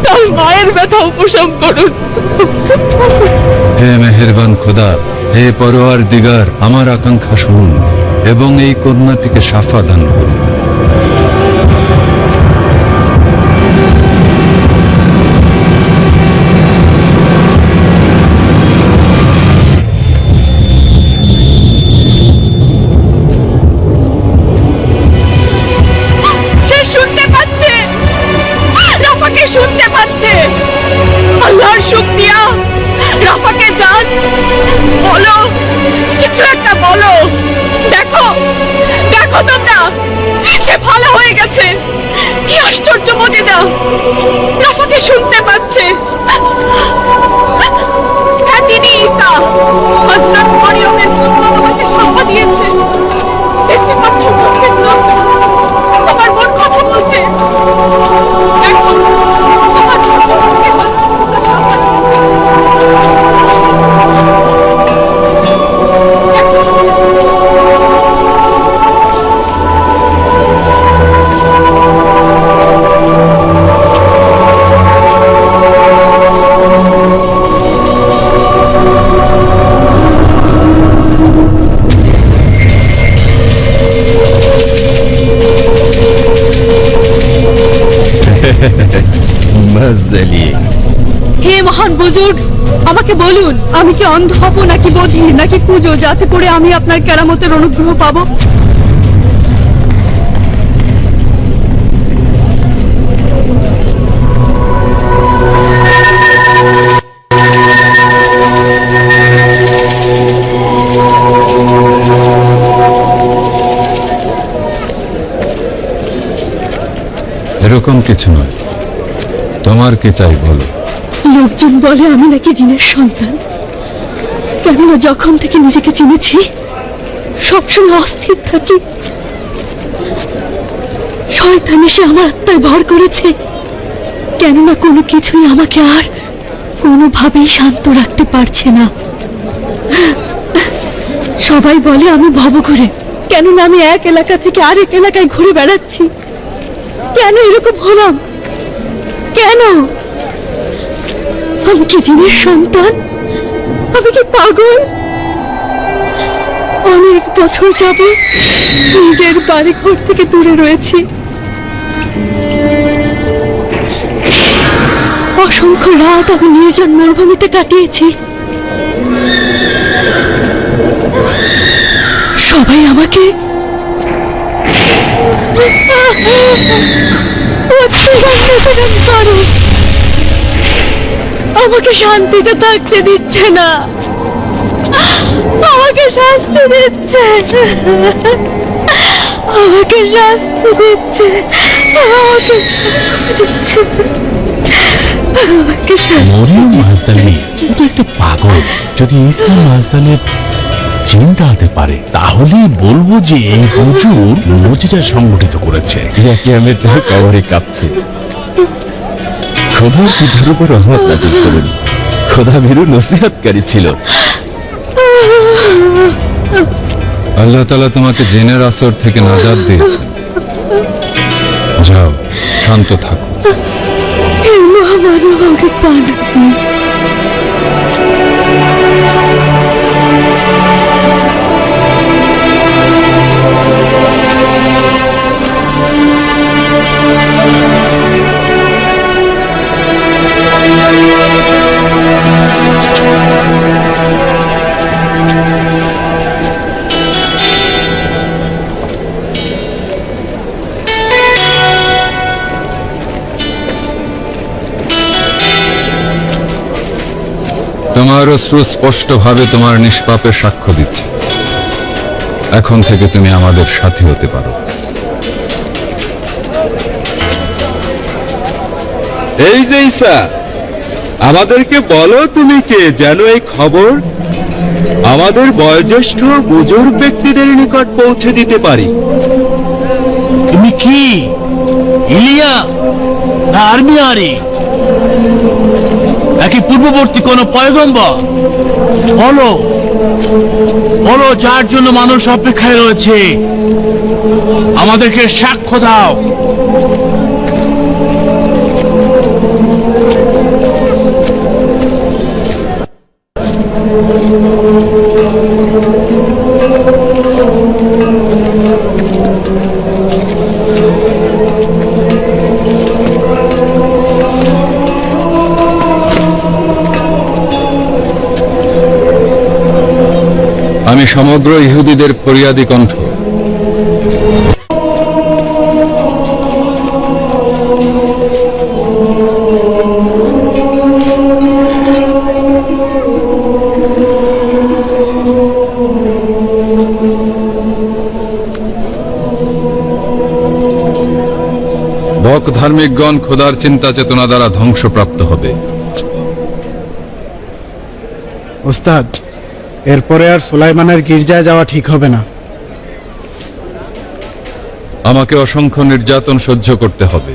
তার মায়ের ব্যথা উপশম করুন। হে মেহেরবান খোদা, হে পরোয়ার দিগার, আমার আকাঙ্ক্ষা শুনুন এবং এই কন্যাটিকে শাফা দান করুন। আল্লাহর শুকরিয়া। রাফাকে জান বলো, কিছু একটা বলো। দেখো দেখো তোমরা, সে ভালো হয়ে গেছে। কি আশ্চর্য মুজিজা, রাফাকে শুনতে পাচ্ছে। হ্যাঁ, তিনি ঈসা হযরত মরিয়মের পুত্র, তোমাকে শাফা দিয়েছে। দেখতে পাচ্ছ মুখের লোক, তোমার বোন কথা বলছে। দেখো তোমার হে মহান বুজুর্গ, আমাকে বলুন, আমি কি অন্ধ হব নাকি বধির নাকি কুজো, যাতে করে আমি আপনার কেরামতের অনুগ্রহ পাবো? এরকম কিছু নয়, তোমার কি চাই বলো। লোকজন বলে আমি নাকি জিনের সন্তান, কেননা যখন থেকে নিজেকে চিনেছি সবসময় অস্থির থাকি। শয়তান এসে আমার আত্মায় ভর করেছে, কেননা কোনো কিছুই আমাকে আর কোনোভাবেই শান্ত রাখতে পারছে না। সবাই বলে আমি ভবঘুরে, কেননা আমি এক এলাকা থেকে আরেক এলাকায় ঘুরে বেড়াচ্ছি। কেন এরকম হলাম? কেন? আমি কি জিনের সন্তান? আমি কি পাগল? অনেক বছর যাবে নিজের বাড়ি ঘর থেকে দূরে রয়েছি। অসংখ্য রাত আমি নির্জন মরুভূমিতে কাটিয়েছি। সবাই আমাকে করো, আমাকে শান্তিতে থাকতে দিচ্ছে না, আমাকে শাস্তি দিচ্ছে, আমাকে শাস্তি দিচ্ছে, আমাকে মরিয়ম মাজদানি তো একটা পাগল। যদি ঈসা মাজদানের চিন্তা হতে পারে, তাহলেই বলবো যে এই হুজুর মুজিজা সংগঠিত করেছে। ইয়াকিয়ামের দেহ কবরে কাঁপছে। খোদার পিঠের উপর রহমত নাজিল করুন। খোদা ভীরু নসিহতকারী ছিল। আল্লাহ তাআলা তোমাকে জিনের আসর থেকে নাজাত দিয়েছেন। যাও, শান্ত থাকো। হে মহামানব, আমাকে পানা দিন। তোমার অশ্রু স্পষ্টভাবে তোমার নিষ্পাপের সাক্ষ্য দিচ্ছে। এখন থেকে তুমি আমাদের সাথী হতে পারো। এই যে ঈসা, আমাদেরকে বলো তুমি কে, যেন এই খবর আমাদের বয়োজ্যেষ্ঠ বুজুর্গ ব্যক্তিদের নিকট পৌঁছে দিতে পারি। তুমি কি ইলিয়া না আর্মিয়ারি, নাকি পূর্ববর্তী কোন পয়গম্বর? বলো বলো, যার জন্য মানুষ অপেক্ষায় রয়েছে, আমাদেরকে সাক্ষ্য দাও। আমি সমগ্র ইহুদিদের ফরিয়াদি কণ্ঠ। বক ধার্মিকগণ খোদার চিন্তা চেতনা দ্বারা ধ্বংসপ্রাপ্ত হবে। ওস্তাদ, এরপরে আর সুলাইমানের গির্জায় যাওয়া ঠিক হবে না। আমাকে অসংখ্য নির্যাতন সহ্য করতে হবে,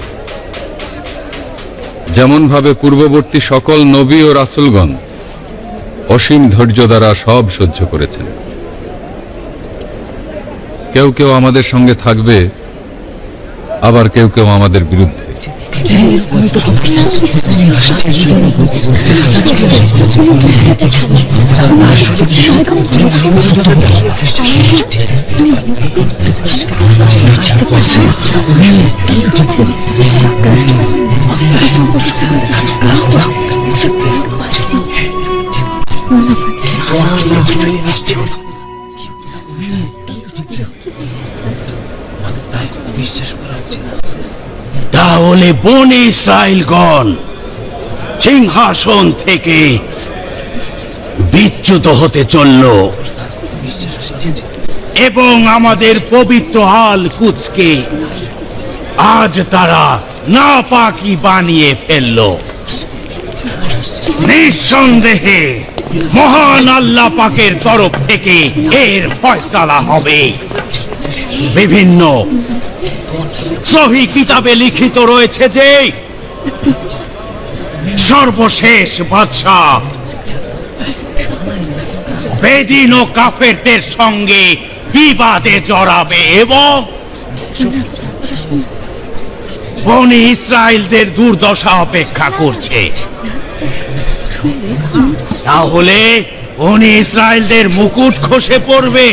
যেমন ভাবে পূর্ববর্তী সকল নবী ও রাসূলগণ অসীম ধৈর্য দ্বারা সব সহ্য করেছেন। কেউ কেউ আমাদের সঙ্গে থাকবে, আবার কেউ কেউ আমাদের বিরুদ্ধে। তাহলে বনে ইসরায়েলগণ সিংহাসন থেকে বিচ্যুত হতে চলল এবং আমাদের পবিত্র আল কুদসকে আজ তারা নাপাকি বানিয়ে ফেলল। নিঃসন্দেহে মহান আল্লাহ পাকের তরফ থেকে এর ফয়সালা হবে। বিভিন্ন সহি কিতাবে লিখিত রয়েছে যে সর্বশেষ বাদশাহ বেদিন ও কাফেরদের সঙ্গে বিবাদে জড়াবে এবং বনি ইসরায়েলদের দুর্দশা অপেক্ষা করছে। তাহলে বনি ইসরায়েলদের মুকুট খসে পড়বে।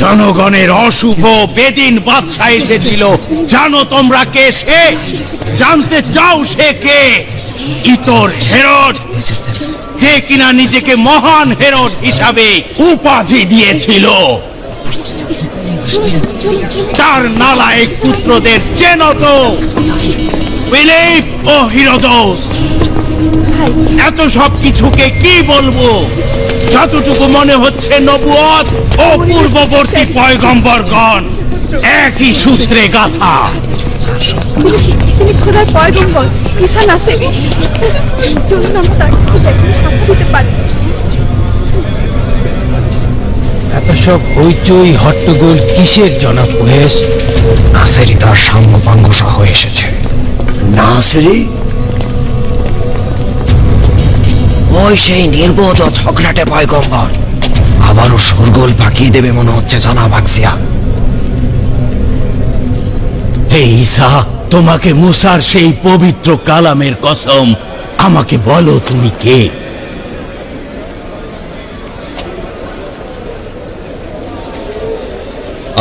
জনগণের অশুভ বেদিন বাদশাহ এসেছিল। জানো তোমরা কে সে? জানতে চাও সে কে? ইতর হেরোদ, যে কিনা নিজেকে মহান হেরোদ হিসাবে উপাধি দিয়েছিল। তার নালায়েক পুত্রদের চেনো তো? ফিলিপ ও হিরোদস। এত সব কিছুকে কি বলবো? যতটুকু মনে হচ্ছে নবুয়ত ও পূর্ববর্তী পয়গম্বরগণ একই সূত্রে গাথা। তিনি খোদার পয়গম্বর ঈসা নাসেরী। চলুন আমরা তাকে খোদাকে সাক্ষী দিতে পারি। এত সব হইচই হট্টগোল কিসের জনাব কুহেস? নাসেরি তার সাঙ্গপাঙ্গ সহ এসেছে। নাসেরি? ওই সেই নির্বোধ ও ঝগড়াটে পয়গম্বর আবারও শোরগোল পাকিয়ে দেবে মনে হচ্ছে জনাব আকসিয়া। হে ঈসা, তোমাকে মুসার সেই পবিত্র কালামের কসম, আমাকে বলো তুমি কে?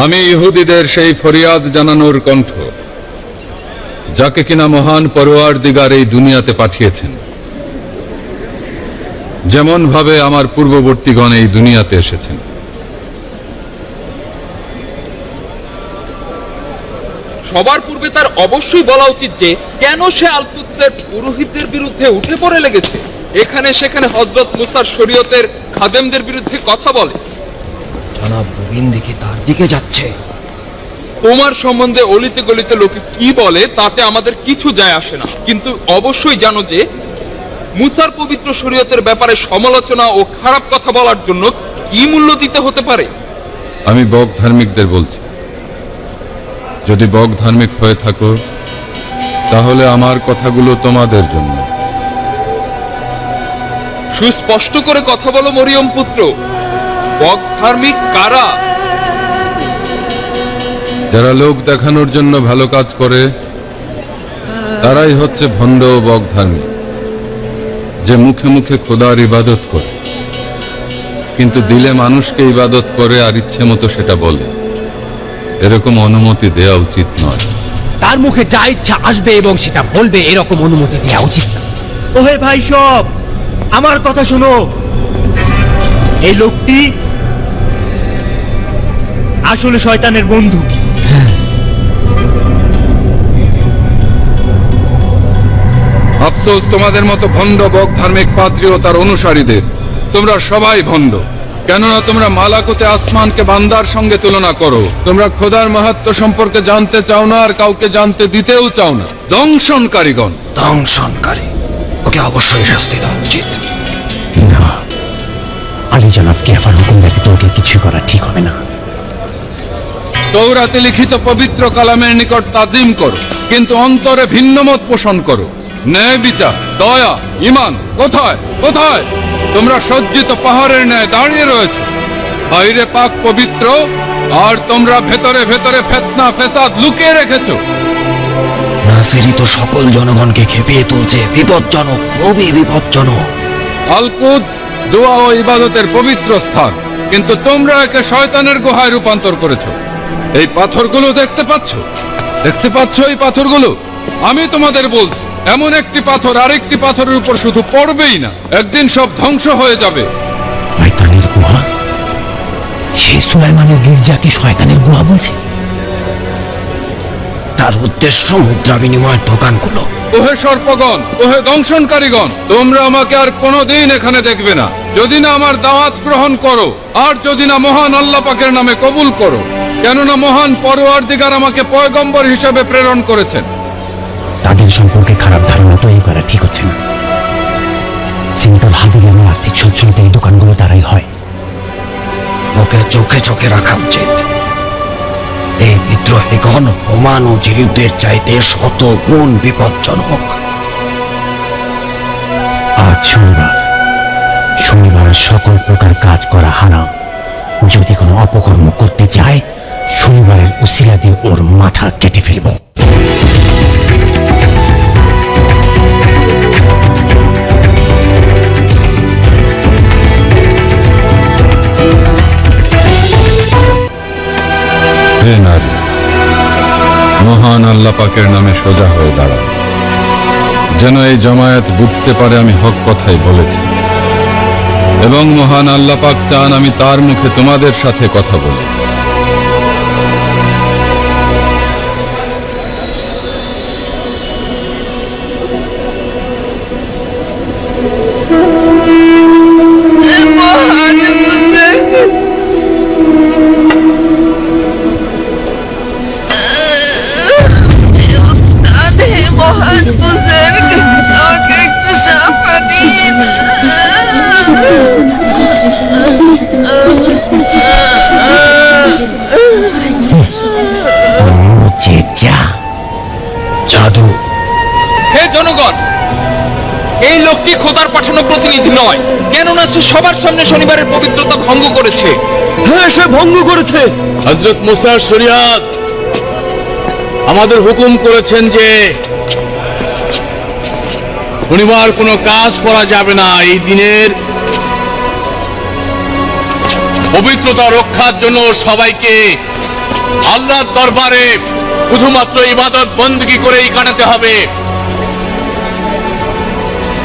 আমি ইহুদিদের সেই ফরিয়াদ জানানোর কণ্ঠ, যাকে কিনা মহান পরওয়ারদিগার এই দুনিয়াতে পাঠিয়েছেন, যেমন ভাবে আমার পূর্ববর্তীগণ এই দুনিয়াতে এসেছেন। সবার পূর্বে তার অবশ্যই বলা উচিত যে কেন সে আল কুদসের পুরোহিতদের বিরুদ্ধে উঠে পড়ে লেগেছে, এখানে সেখানে হযরত মুসার শরীয়তের খাদেমদের বিরুদ্ধে কথা বলে। জনাব রুবিন দেখি তার দিকে যাচ্ছে। তোমার সম্বন্ধে অলিতে গলিতে লোকে কি বলে তাতে আমাদের কিছু যায় আসে না, কিন্তু অবশ্যই জানো যে মুসার পবিত্র শরীয়তের ব্যাপারে সমালোচনা ও খারাপ কথা বলার জন্য কি মূল্য দিতে হতে পারে। আমি বক ধার্মিকদের বলছি, যদি বক ধার্মিক হয়ে থাকো তাহলে আমার কথাগুলো তোমাদের জন্য। সুস্পষ্ট করে কথা বলো মরিয়ম পুত্র, বক ধার্মিক কারা? যারা লোক দেখানোর জন্য ভালো কাজ করে তারাই হচ্ছে ভণ্ড ও বক ধার্মিক, যে মুখে মুখে খোদার ইবাদত করে কিন্তু দিলে মানুষকে ইবাদত করে আর ইচ্ছে মতো সেটা বলে। এরকম অনুমতি দেওয়া উচিত নয়। তার মুখে যা ইচ্ছা আসবে এবং সেটা বলবে, এরকম অনুমতি দেওয়া উচিত না। ওহে ভাই সব, আমার কথা শোনো। এই লোকটি আসলে শয়তানের বন্ধু। আফসোস তোমাদের মতো ভণ্ড বক ধার্মিক পাদ্রী ও তার অনুসারীদের। তোমরা সবাই ভণ্ড, কেননা তোমরা মালাকুতে আসমানকে বান্দার সঙ্গে তুলনা করো। তোমরা খোদার মাহাত্ম্য সম্পর্কে জানতে চাও না আর কাউকে জানতে দিতেও চাও না। দংশনকারীগণ। দংশনকারী, ওকে অবশ্যই শাস্তি দেওয়া উচিত। না, আলী জনাবকে আবার হুকুম ব্যতীত ওকে কিছু করা ঠিক হবে না। তৌরাতে লিখিত পবিত্র কালামের নিকট তাজিম করো, কিন্তু অন্তরে ভিন্ন মত পোষণ করো। ন্যায় বিচার, দয়া, ঈমান কোথায় কোথায়? তোমরা সজ্জিত পাহাড়ের ন্যায় দাঁড়িয়ে রয়েছে, বাইরে পাক পবিত্র, আর তোমরা ভেতরে ভেতরে ফিতনা ফেসাদ লুকিয়ে রেখেছো। নাসিরি তো সকল জনগণকে খেপিয়ে তুলছে, বিপজ্জনক, খুবই বিপজ্জনক। আল কুদস দোয়া ও ইবাদতের পবিত্র স্থান, কিন্তু তোমরা একে শয়তানের গুহায় রূপান্তর করেছো। এই পাথরগুলো দেখতে পাচ্ছ? দেখতে পাচ্ছ এই পাথরগুলো? আমি তোমাদের বলছি, এমন একটি পাথর আরেকটি পাথরের উপর শুধু পড়বেই না, একদিন সব ধ্বংস হয়ে যাবে। শয়তানের গুহা? সেই সুলাইমানের গির্জাকে শয়তানের গুহা বলছে? তার উদ্দেশ্য মুদ্রা বিনিময়ের দোকানগুলো। ওহে সর্পগণ, ওহে দংশনকারীগণ, তোমরা আমাকে আর কোনোদিন এখানে দেখবে না, যদি না আমার দাওয়াত গ্রহণ করো, আর যদি না মহান আল্লাহ পাকের নামে কবুল করো, কেননা মহান পরওয়ারদিগার আমাকে পয়গম্বর হিসেবে প্রেরণ করেছেন। তাদের সম্পর্কে খারাপ ধারণা তৈরি করা ঠিক হচ্ছে না। সিন্টর হাদির আমার আর্থিক সচ্ছলতা এই দোকানগুলো দ্বারাই হয়। ওকে চোখে চোখে রাখা উচিত। এই বিদ্রোহীগণ ওমান ও জিলিপদের চাইতে শত গুণ বিপজ্জনক। আজ শনিবার সকল প্রকার কাজ করা হারাম। যদি কোনো অপকর্ম করতে চায়, শনিবারের উসিলা দিয়ে ওর মাথা কেটে ফেলব। হে নারী, মহান আল্লাহ পাকের নামে সোজা হয়ে দাঁড়াও, যেন এই জামায়াত বুঝতে পারে আমি হক কথাই বলেছি, এবং মহান আল্লাহ পাক চান আমি তার মুখে তোমাদের সাথে কথা বলি। জাদু। হে জনগণ, এই লোকটি খোদার পাঠানো প্রতিনিধি নয়, কেননা সে সবার সামনে শনিবারের পবিত্রতা ভঙ্গ করেছে। হ্যাঁ, সে ভঙ্গ করেছে। হযরত মুসার শরিয়ত আমাদের হুকুম করেছেন যে শনিবার কোনো কাজ করা যাবে না। এই দিনের পবিত্রতা রক্ষার জন্য সবাইকে আল্লাহর দরবারে শুধুমাত্র ইবাদত বন্দী করেই কাটাতে হবে,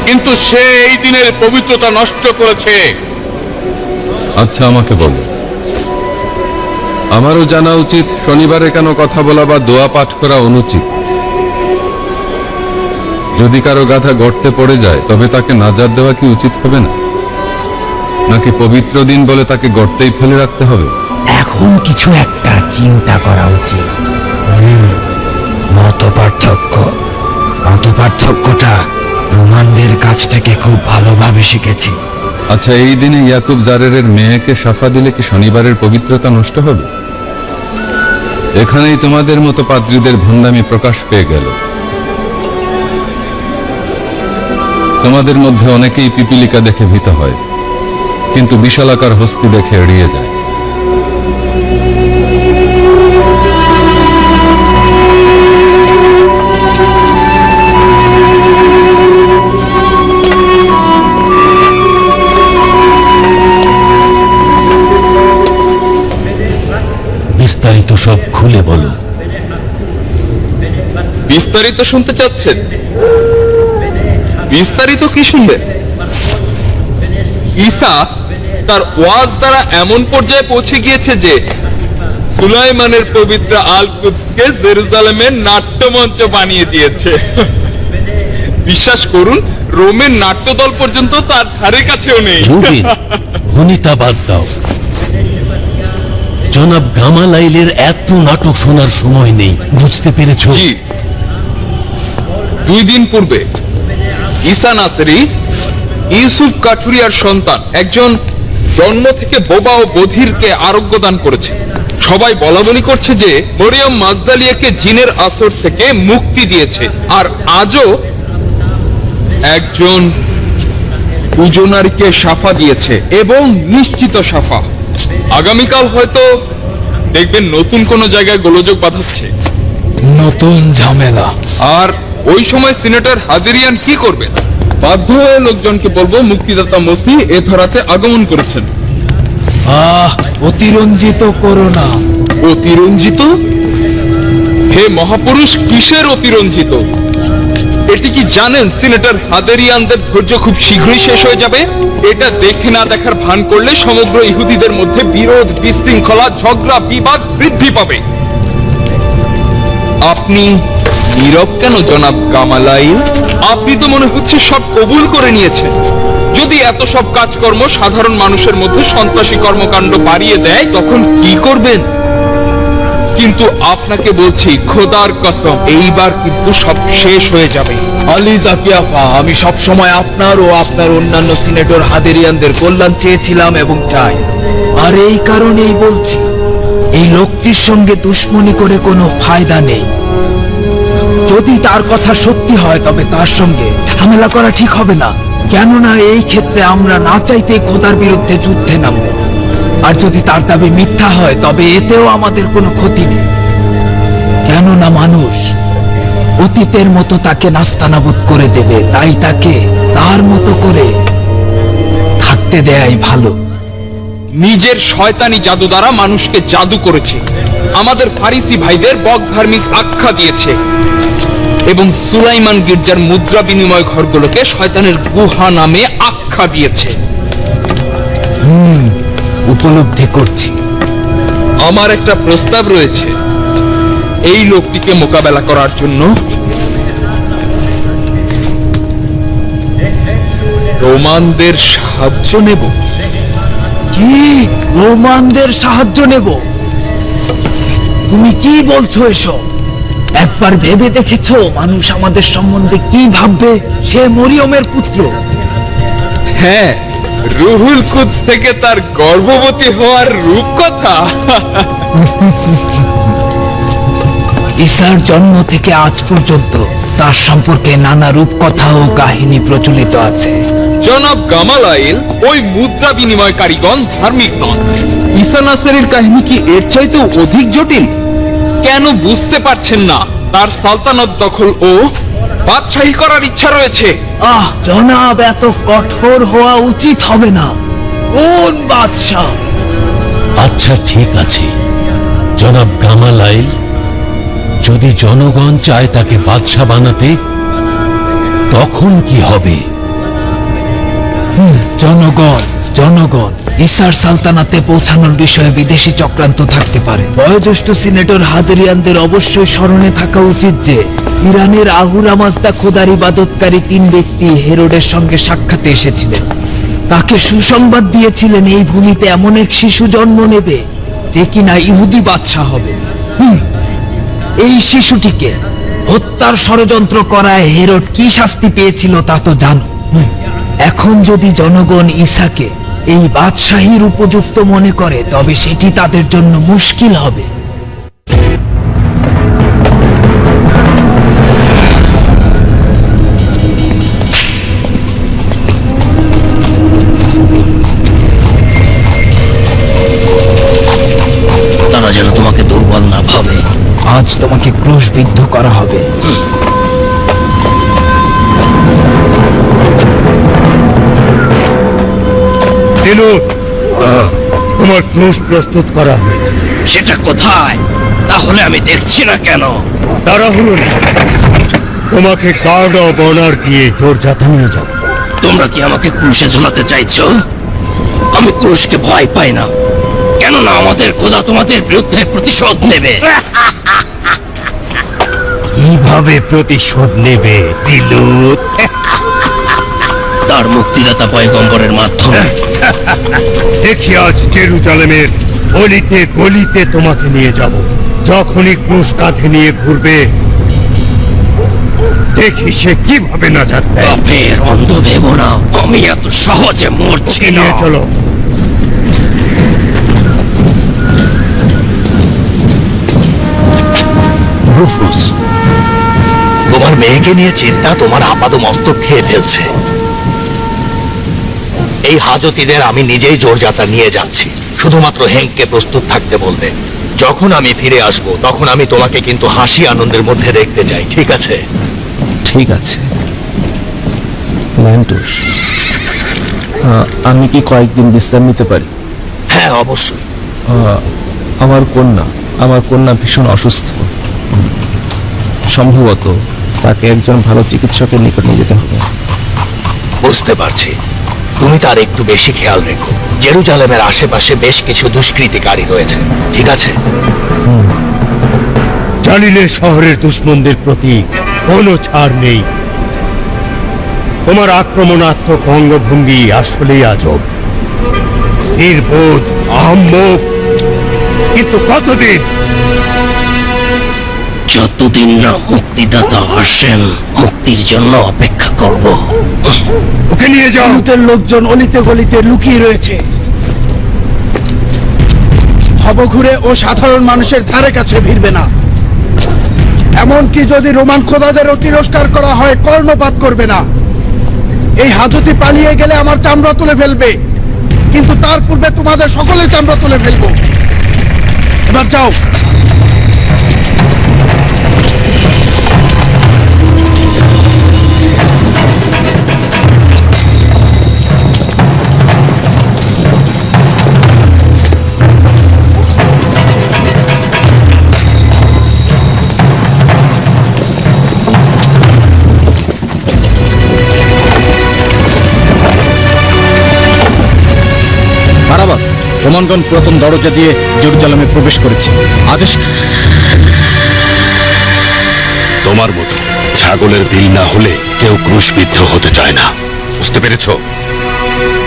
কিন্তু সে এই দিনের পবিত্রতা নষ্ট করেছে। আচ্ছা, আমাকে বলো, আমারও জানা উচিত শনিবারে কেন কথা বলা বা দোয়া পাঠ করা অনুচিত। যদি কারো গাধা গর্তে পড়ে যায়, তবে তাকে নাজাত দেওয়া কি উচিত হবে না? নাকি পবিত্র দিন বলে তাকে গর্তেই ফেলে রাখতে হবে? এখন কিছু একটা চিন্তা করা উচিত। মত পার্থক্যটা রোমানদের কাছ থেকে খুব ভালোভাবে শিখেছি। আচ্ছা, এই দিনে ইয়াকুব জারেরের মেয়েকে শাফা দিলে কি শনিবারের পবিত্রতা নষ্ট হবে? এখানেই তোমাদের মতো পাদ্রীদের ভণ্ডামি প্রকাশ পেয়ে গেল। তোমাদের মধ্যে অনেকেই পিপিলিকা দেখে ভীত হয়, কিন্তু বিশালাকার হস্তি দেখে এড়িয়ে যায়। বিস্তারিত সব খুলে বলো। বিস্তারিত শুনতে চাচ্ছেন? বিস্তারিত কি শুনবেন? ঈসা তার ওয়াজ দ্বারা এমন পর্যায়ে পৌঁছে গিয়েছে যে সুলাইমানের পবিত্র আল কুদসকে জেরুজালেমের নাট্যমঞ্চ বানিয়ে দিয়েছে। বিশ্বাস করুন, রোমের নাট্যদল পর্যন্ত তার ধারে কাছেও নেই। ভনিতা বাদ দাও, জনাব গামালাইলের এত নাটক শোনার সময় নেই, বুঝতে পেরেছো? জি, 2 দিন পূর্বে ঈসা নাসরি ইউসুফ কাঠুরিয়ার সন্তান একজন জন্ম থেকে বোবা ও বধিরকে আরোগ্য দান করেছে। সবাই বলা বলি করছে যে মরিয়ম মাজদালিয়াকে জিনের আসর থেকে মুক্তি দিয়েছে, আর আজও একজন পূজনারীকে শাফা দিয়েছে, এবং নিশ্চিত শাফা। আগামীকাল হয়তো দেখবেন নতুন কোন জায়গায় গোলযোগ বাঁধাচ্ছে, নতুন ঝামেলা। আর ওই সময় সিনেটর হাদিরিয়ান কি করবেন? বাধ্য হয়ে লোকজনকে বলবো মুক্তিদাতা মসিহ এ ধরাতে আগমন করেছেন। অতিরঞ্জিত করো না। অতিরঞ্জিত? হে মহাপুরুষ, কিসের অতিরঞ্জিত? এটি কি জানেন সিনেটর হাদেরিয়ানদের ধৈর্য খুব শীঘ্রই শেষ হয়ে যাবে? এটা দেখে না দেখার ভান করলে সমগ্র ইহুদিদের মধ্যে বিরোধ, বিশৃঙ্খলা, ঝগড়া, বিবাদ বৃদ্ধি পাবে। আপনি নীরব কেন জনাব গামালাইল? আপনি তো মনে হচ্ছে সব কবুল করে নিয়েছেন। যদি এত সব কাজকর্ম সাধারণ মানুষের মধ্যে সন্ত্রাসী কর্মকাণ্ড বাড়িয়ে দেয়, তখন কি করবেন? কিন্তু আপনাকে বলছি, খোদার কসম, এইবার কিন্তু সব শেষ হয়ে যাবে। আলী জাকিয়াফা, আমি সব সময় আপনার ও আপনার অন্যান্য সিনেটর হাদেরিয়ানদের কল্যাণ চেয়েছিলাম এবং চাই। আর এই কারণেই বলছি, এই লোকটির সঙ্গে দুশ্মনী করে কোনো ফায়দা নেই। যদি তার কথা সত্যি হয় তবে তার সঙ্গে ঝামেলা করা ঠিক হবে না, কেননা এই ক্ষেত্রে আমরা না চাইতে খোদার বিরুদ্ধে যুদ্ধে নামব। আর যদি তার দাবি মিথ্যা হয় তবে এতেও আমাদের কোনো ক্ষতি নেই, কেননা মানুষ অতীতের মতো তাকে নাস্তানাবুদ করে দেবে। তাই তাকে তার মতো করে থাকতে দেয়াই ভালো। নিজের শয়তানি জাদু দ্বারা মানুষকে জাদু করেছে, আমাদের ফারিসি ভাইদের বকধার্মিক আখ্যা দিয়েছে, এবং সুলাইমান গির্জার মুদ্রা বিনিময় ঘরগুলোকে শয়তানের গুহা নামে আখ্যা দিয়েছে। উপলব্ধি করছি। আমার একটা প্রস্তাব রয়েছে। এই লোকটিকে মোকাবেলা করার জন্য রোমানদের সাহায্য নেব। কি? রোমানদের সাহায্য নেব? তুমি কি বলছো এসব? একবার ভেবে দেখেছো মানুষ আমাদের সম্বন্ধে কি ভাববে? সে মরিয়মের পুত্র। হ্যাঁ, রুহুল কুদস থেকে তার গর্ভবতী হওয়ার রূপকথা। ঈসার জন্ম থেকে আজ পর্যন্ত তার সম্পর্কে নানা রূপকথা ও কাহিনী প্রচলিত আছে। জনাব গামালাইল, ওই মুদ্রা বিনিময় কারিগণ ধার্মিক নন। ঈসা নাসেরির কাহিনী কি এর চাইতেও অধিক জটিল? কেন বুঝতে পারছেন না? তার সালতানাত দখল ও বাদশাহী করার ইচ্ছা রয়েছে। জনাব, এত কঠোর হওয়া উচিত হবে না। কোন বাদশাহ? আচ্ছা ঠিক আছে জনাব গামালাইল, যদি জনগণ চায় তাকে বাদশাহ বানাতে, তখন কি হবে? জনগণ ঈসার সালতানাতে পৌঁছানোর বিষয়ে বিদেশি চক্রান্ত থাকতে পারে। বয়োজ্যেষ্ঠ সিনেটর হাদেরিয়ানদের অবশ্যই স্মরণে থাকা উচিত যে ইরানের আহুরা মাজদা খোদার ইবাদতকারী 3 ব্যক্তি হেরোডের সঙ্গে সাক্ষাতে এসেছিলেন। তাকে সুসংবাদ দিয়েছিলেন এই ভূমিতে এমন এক শিশু জন্ম নেবে যে কিনা ইহুদি বাদশাহ হবে। এই শিশুটিকে হত্যার ষড়যন্ত্র করায় হেরোড কি শাস্তি পেয়েছিল তা তো জানো। এখন যদি জনগণ ঈসাকে এই বাদশাহীর উপযুক্ত মনে করে তবে সেটি তাদের জন্য মুশকিল হবে। তারা যেন তোমাকে দুর্বল না ভাবে। আজ তোমাকে ক্রুশবিদ্ধ করা হবে। তোমার ক্রুশ প্রস্তুত করা হয়েছে। সেটা কোথায়? তাহলে আমি দেখছি না কেন? তাড়াহুড়ো নেই, তোমাকে গার্ড অব অনার দিয়ে জোরজাতা নিয়ে যাও। তোমরা কি আমাকে ক্রুশে ঝুলাতে চাইছো? আমি ক্রুশকে ভয় পাই না, কেননা আমাদের খোদা তোমাদের বিরুদ্ধে প্রতিশোধ নেবে। কিভাবে প্রতিশোধ নেবে জিলুত? তার মুক্তিদাতা পয়গম্বরের মাধ্যমে। দেখি আজ জেরুজালেমের গলিতে গলিতে তোমাকে নিয়ে যাব। যখনই ক্রুশ কাঁধে নিয়ে ঘুরবে দেখি সে কিভাবে নাজাত দেয়। বাপের অন্ধ ভেবো না, আমি এত সহজে মরছি না। নিয়ে চলো। রুফুস, তোমার মেয়েকে নিয়ে চিন্তা তোমার আপাদ মস্তক খেয়ে ফেলছে। এই হাজতীদের আমি নিজেই জোরযাত্রা নিয়ে যাচ্ছি। শুধুমাত্র হেঙ্ককে প্রস্তুত থাকতে বলবে। যখন আমি ফিরে আসব তখন আমি তোমাকে কিন্তু হাসি আনন্দের মধ্যে দেখতে চাই, ঠিক আছে? ঠিক আছে ম্যান্টুস, আমি কি কয়েকদিন বিশ্রাম নিতে পারি? হ্যাঁ অবশ্যই। আমার কন্যা ভীষণ অসুস্থ। সম্ভবত তাকে একজন ভালো চিকিৎসকের নিকট নিয়ে যেতে হবে। বুঝতে পারছি, তুমি তার একটু বেশি খেয়াল রেখো। জেরুজালেমের আশেপাশে বেশ কিছু দুষ্কৃতিকারী রয়েছে, ঠিক আছে? জালিলে শহরের দুশ্মনদের প্রতি কোনো ছাড় নেই। তোমার আক্রমণাত্মক অঙ্গভঙ্গি আসলেই আজব, নির্বোধ, আহম্মক। কিন্তু কতদিন? যতদিন না মুক্তিদাতা আসেন, মুক্তির জন্য অপেক্ষা করব। ওকে নিয়ে যাও। লোকজন অলিতে গলিতে লুকিয়ে রয়েছে। ভবঘুরে ও সাধারণ মানুষের ধারে কাছে ভিড়বে না। এমনকি যদি রোমান খোদাদেরও তিরস্কার করা হয় কর্ণপাত করবে না। এই হাজতি পালিয়ে গেলে আমার চামড়া তুলে ফেলবে, কিন্তু তার পূর্বে তোমাদের সকলের চামড়া তুলে ফেলবো। এবার যাও। বারাবাস, রোমানগণ পুরাতন দরজা দিয়ে জেরুজালেমে প্রবেশ করেছে। আদেশ। তোমার মতো ছাগলের বিল না হলে কেউ ক্রুশবিদ্ধ হতে চায় না, বুঝতে পেরেছো?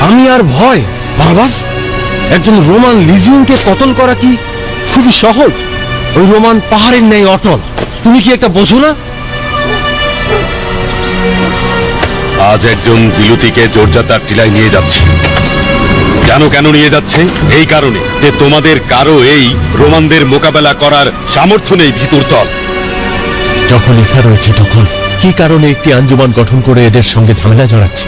আমি আর ভয়? বারাবাস, একজন রোমান লিজিয়নকে কতল করা কি খুবই সহজ। ওই রোমান পাহাড়ের ন্যায় অটল। তুমি কি একটা বোঝো না? আজ একজন জিলুতিকে জোরজাতার টিলায় নিয়ে যাচ্ছে। জানো কেন নিয়ে যাচ্ছে? এই কারণে যে তোমাদের কারো এই রোমানদের মোকাবেলা করার সামর্থ্য নেই ভিতর তল। যখন ইচ্ছা রয়েছে তখন কি কারণে একটি আঞ্জুমান গঠন করে এদের সঙ্গে ঝামেলা জড়াচ্ছে?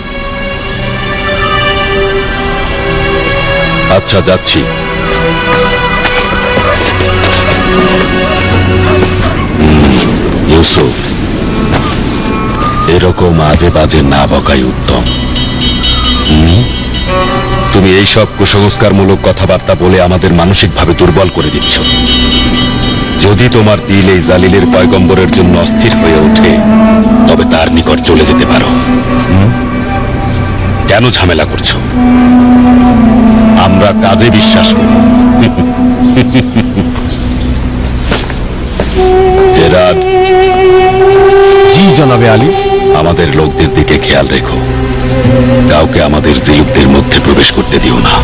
আচ্ছা, যাচ্ছি। ইউসুফ, এরকম আজে বাজে না বকাই উত্তম। তুমি এই সব কুসংস্কারমূলক কথাবার্তা বলে আমাদের মানসিকভাবে দুর্বল করে দিচ্ছ। যদি তোমার দিল এই জালিলের পয়গম্বরের জন্য অস্থির হয়ে ওঠে তবে তার নিকট চলে যেতে পারো। কেন ঝামেলা করছো? আমরা কাজে বিশ্বাস করি। জেরাদ। জি জনাবে আলী। আমাদের লোকদের দিকে খেয়াল রেখো, কাউকে আমাদের জিলুকদের মধ্যে প্রবেশ করতে দিও না।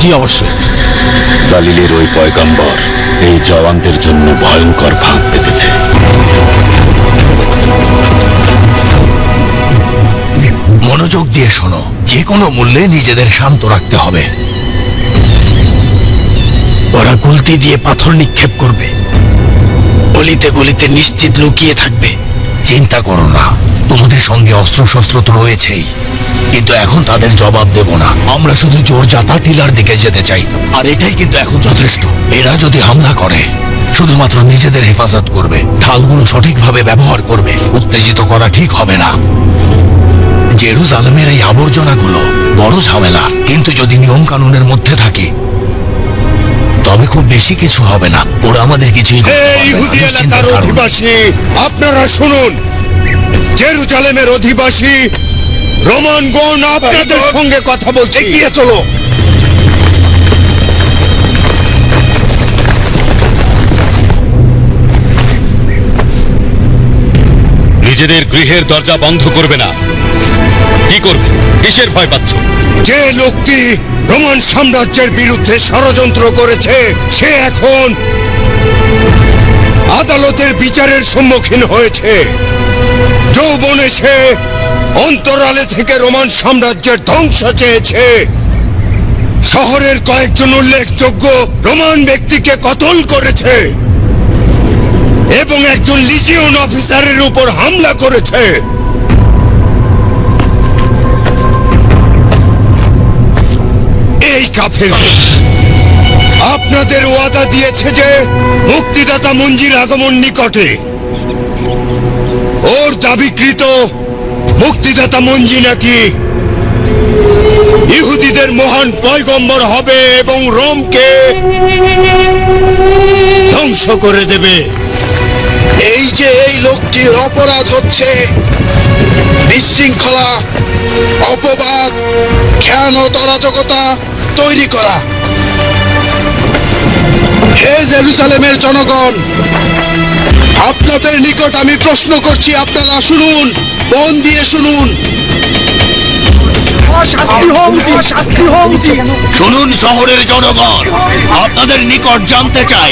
জি অবশ্যই। জালিলের ওই পয়গম্বর এই জওয়ানদের জন্য ভয়ঙ্কর ভাগ পেতেছে। মনোযোগ দিয়ে শোনো, যে কোনো মূল্যে নিজেদের শান্ত রাখতে হবে। ওরা গুলতি দিয়ে পাথর নিক্ষেপ করবে, গলিতে গলিতে নিশ্চিত লুকিয়ে থাকবে। চিন্তা করো না, তোমাদের সঙ্গে অস্ত্রশস্ত্র তো রয়েছেই, কিন্তু এখন তাদের জবাব দেব না। আমরা শুধু জোরজাতা টিলার দিকে যেতে চাই, আর এটাই কিন্তু এখন যথেষ্ট। এরা যদি হামলা করে শুধুমাত্র নিজেদের হেফাজত করবে, ঢালগুলো সঠিকভাবে ব্যবহার করবে। উত্তেজিত করা ঠিক হবে না। জেরুজালেমের এই আবর্জনাগুলো বড় ঝামেলা, কিন্তু যদি নিয়ম কানুনের মধ্যে থাকে তবে খুব বেশি কিছু হবে না। ওরা আমাদের কিছুই করতে পারবে না। ইহুদি এলাকার অধিবাসী, আপনারা শুনুন। জেরুজালেমের অধিবাসী রোমানগণ আপনাদের সঙ্গে কথা বলছে। এগিয়ে চলো। নিজেদের গৃহের দরজা বন্ধ করবে না। কি করবে? কিসের ভয় পাচ্ছ? যে লোকটি রোমান সাম্রাজ্যের বিরুদ্ধে ষড়যন্ত্র করেছে সে এখন আদালতের বিচারের সম্মুখীন হয়েছে। যৌবনে সে অন্তরালে থেকে রোমান সাম্রাজ্যের ধ্বংস চেয়েছে। শহরের কয়েকজন উল্লেখযোগ্য রোমান ব্যক্তিকে কতল করেছে এবং একজন লিজিয়ন অফিসারের উপর হামলা করেছে। এই কাফের আপনাদের ওয়াদা দিয়েছে যে মুক্তিদাতা মঞ্জির আগমন নিকটে। ওর দাবিকৃত মুক্তিদাতা মঞ্জি নাকি ইহুদিদের মহান পয়গম্বর হবে এবং রোমকে ধ্বংস করে দেবে। এই যে এই লোকটির অপরাধ হচ্ছে বিশৃঙ্খলা, অপবাদ, জ্ঞান ও অরাজকতা তৈরি করা। হে জেরুজালেমের জনগণ, আপনাদের নিকট আমি প্রশ্ন করছি, আপনারা শুনুন, মন দিয়ে শুনুন। শুনুন শহরের জনগণ, আপনাদের নিকট জানতে চাই,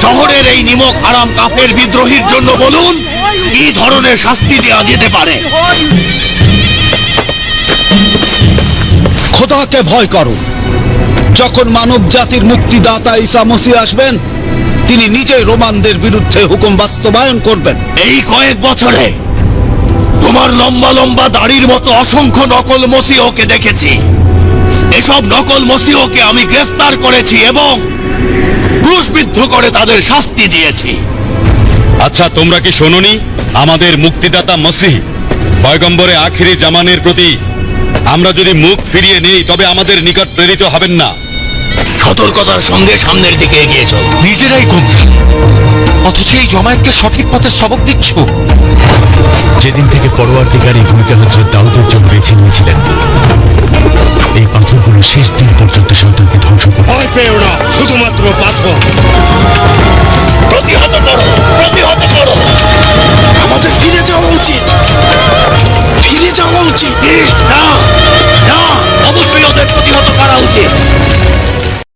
শহরের এই নিমক হারাম কাফের বিদ্রোহীর জন্য বলুন কি ধরনের শাস্তি দেওয়া যেতে পারে। খোদাকে ভয় করো। যখন মানব জাতির মুক্তিদাতা ঈসা মসীহ আসবেন, তিনি নিজেই রোমানদের বিরুদ্ধে হুকুম বাস্তবায়ন করবেন। এই কয়েক বছরে তোমার লম্বা লম্বা দাড়ির মতো অসংখ্য নকল মসীহকে দেখেছি। এসব নকল মসীহকে আমি গ্রেফতার করেছি এবং ক্রুশবিদ্ধ করে তাদের শাস্তি দিয়েছি। আচ্ছা, তোমরা কি শোনোনি? আমাদের মুক্তিদাতা মসিহ পয়গম্বরে আখিরি জামানের প্রতি আমরা যদি মুখ ফিরিয়ে নেই তবে আমাদের নিকট প্রেরিত হবেন না। সতর্কতার সঙ্গে সামনের দিকে এগিয়ে চল। নিজেরাই গম্ভীর, অথচ এই জমায়েতকে সঠিক পথে সবক দিচ্ছ। যেদিন থেকে পরওয়ারদিগার এই ভূমিকা হযরত দাউদের জন্য বেছে নিয়েছিলেন, এই পাথরগুলো শেষ দিন পর্যন্ত সন্তানকে ধ্বংস করবে। ভয় পেও না, শুধুমাত্র পাথর। প্রতিহত করো, প্রতিহত করো। আমাদের ফিরে যাওয়া উচিত।